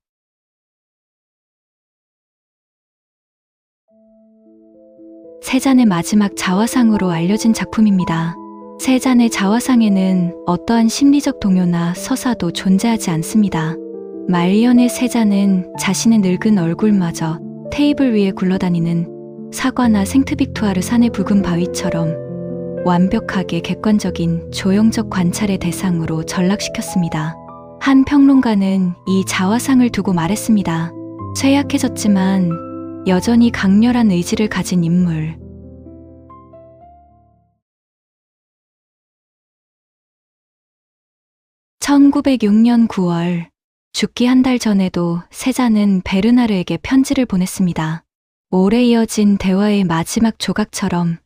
세잔의 마지막 자화상으로 알려진 작품입니다. 세잔의 자화상에는 어떠한 심리적 동요나 서사도 존재하지 않습니다. 말년의 세잔은 자신의 늙은 얼굴마저 테이블 위에 굴러다니는 사과나 생트빅투아르 산의 붉은 바위처럼 완벽하게 객관적인 조형적 관찰의 대상으로 전락시켰습니다. 한 평론가는 이 자화상을 두고 말했습니다. 쇠약해졌지만 여전히 강렬한 의지를 가진 인물. (1906년 9월) 죽기 한 달 전에도 세잔은 베르나르에게 편지를 보냈습니다. 오래 이어진 대화의 마지막 조각처럼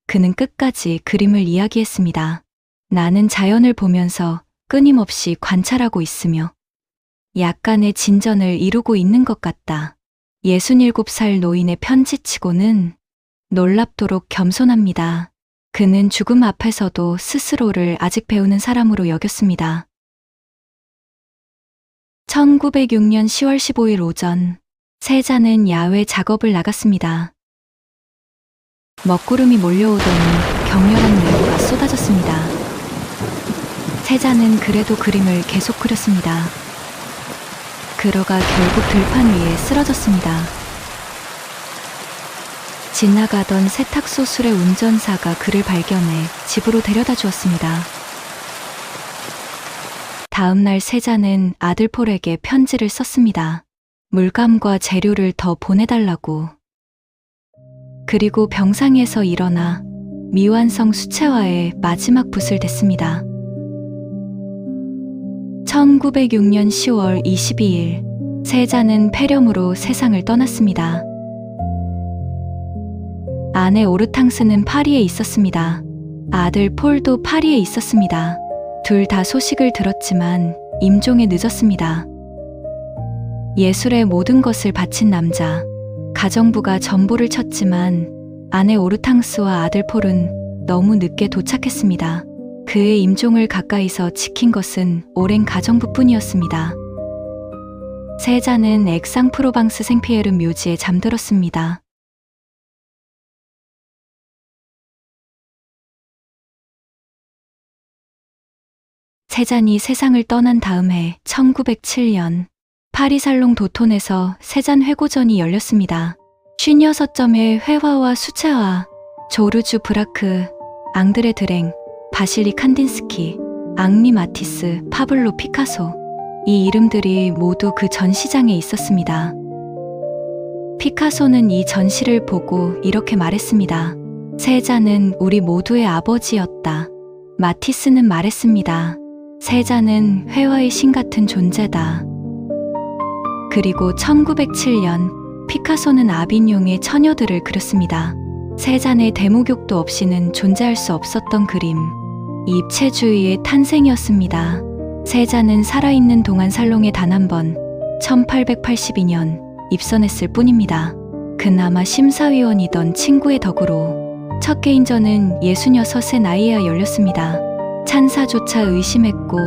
그는 끝까지 그림을 이야기했습니다. 나는 자연을 보면서 끊임없이 관찰하고 있으며 약간의 진전을 이루고 있는 것 같다. 67살 노인의 편지치고는 놀랍도록 겸손합니다. 그는 죽음 앞에서도 스스로를 아직 배우는 사람으로 여겼습니다. 1906년 10월 15일 오전, 세잔은 야외 작업을 나갔습니다. 먹구름이 몰려오더니 격렬한 내부가 쏟아졌습니다. 세잔은 그래도 그림을 계속 그렸습니다. 그러가 결국 들판 위에 쓰러졌습니다. 지나가던 세탁소 수레 운전사가 그를 발견해 집으로 데려다 주었습니다. 다음 날 세잔은 아들 폴에게 편지를 썼습니다. 물감과 재료를 더 보내달라고. 그리고 병상에서 일어나 미완성 수채화에 마지막 붓을 댔습니다. 1906년 10월 22일, 세잔은 폐렴으로 세상을 떠났습니다. 아내 오르탕스는 파리에 있었습니다. 아들 폴도 파리에 있었습니다. 둘 다 소식을 들었지만 임종에 늦었습니다. 예술에 모든 것을 바친 남자, 가정부가 전보를 쳤지만 아내 오르탕스와 아들 폴은 너무 늦게 도착했습니다. 그의 임종을 가까이서 지킨 것은 오랜 가정부뿐이었습니다. 세자는 액상 프로방스 생피에르 묘지에 잠들었습니다. 세잔이 세상을 떠난 다음 해 1907년 파리 살롱 도톤에서 세잔 회고전이 열렸습니다. 56점의 회화와 수채화, 조르주 브라크, 앙드레 드랭, 바실리 칸딘스키, 앙리 마티스, 파블로 피카소, 이 이름들이 모두 그 전시장에 있었습니다. 피카소는 이 전시를 보고 이렇게 말했습니다. 세자는 우리 모두의 아버지였다. 마티스는 말했습니다. 세자는 회화의 신 같은 존재다. 그리고 1907년 피카소는 아비뇽의 처녀들을 그렸습니다. 세잔의 대목욕도 없이는 존재할 수 없었던 그림, 입체주의의 탄생이었습니다. 세잔은 살아있는 동안 살롱에 단 한 번, 1882년 입선했을 뿐입니다. 그나마 심사위원이던 친구의 덕으로 첫 개인전은 66의 나이에야 열렸습니다. 찬사조차 의심했고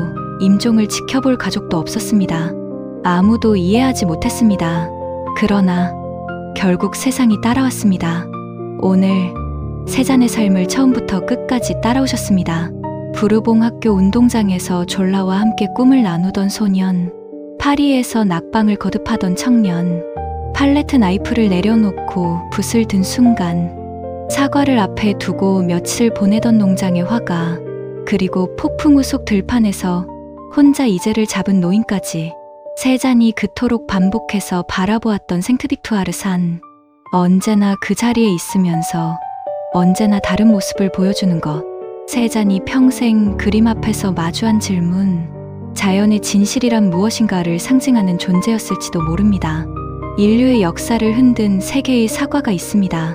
임종을 지켜볼 가족도 없었습니다. 아무도 이해하지 못했습니다. 그러나 결국 세상이 따라왔습니다. 오늘 세잔의 삶을 처음부터 끝까지 따라오셨습니다. 부르봉 학교 운동장에서 졸라와 함께 꿈을 나누던 소년, 파리에서 낙방을 거듭하던 청년, 팔레트 나이프를 내려놓고 붓을 든 순간, 사과를 앞에 두고 며칠 보내던 농장의 화가, 그리고 폭풍우 속 들판에서 혼자 이제를 잡은 노인까지 세잔이 그토록 반복해서 바라보았던 생트빅투아르 산, 언제나 그 자리에 있으면서 언제나 다른 모습을 보여주는 것, 세잔이 평생 그림 앞에서 마주한 질문, 자연의 진실이란 무엇인가를 상징하는 존재였을지도 모릅니다. 인류의 역사를 흔든 세 개의 사과가 있습니다.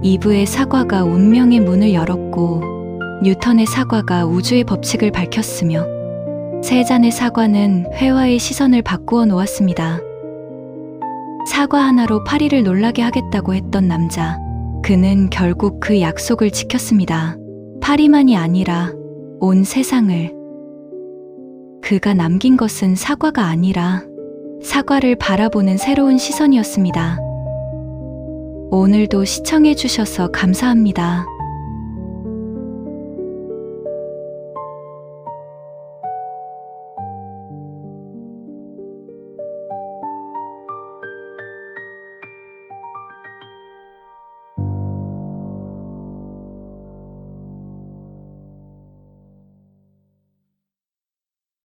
이브의 사과가 운명의 문을 열었고, 뉴턴의 사과가 우주의 법칙을 밝혔으며, 세잔의 사과는 회화의 시선을 바꾸어 놓았습니다. 사과 하나로 파리를 놀라게 하겠다고 했던 남자, 그는 결국 그 약속을 지켰습니다. 파리만이 아니라 온 세상을. 그가 남긴 것은 사과가 아니라 사과를 바라보는 새로운 시선이었습니다. 오늘도 시청해 주셔서 감사합니다.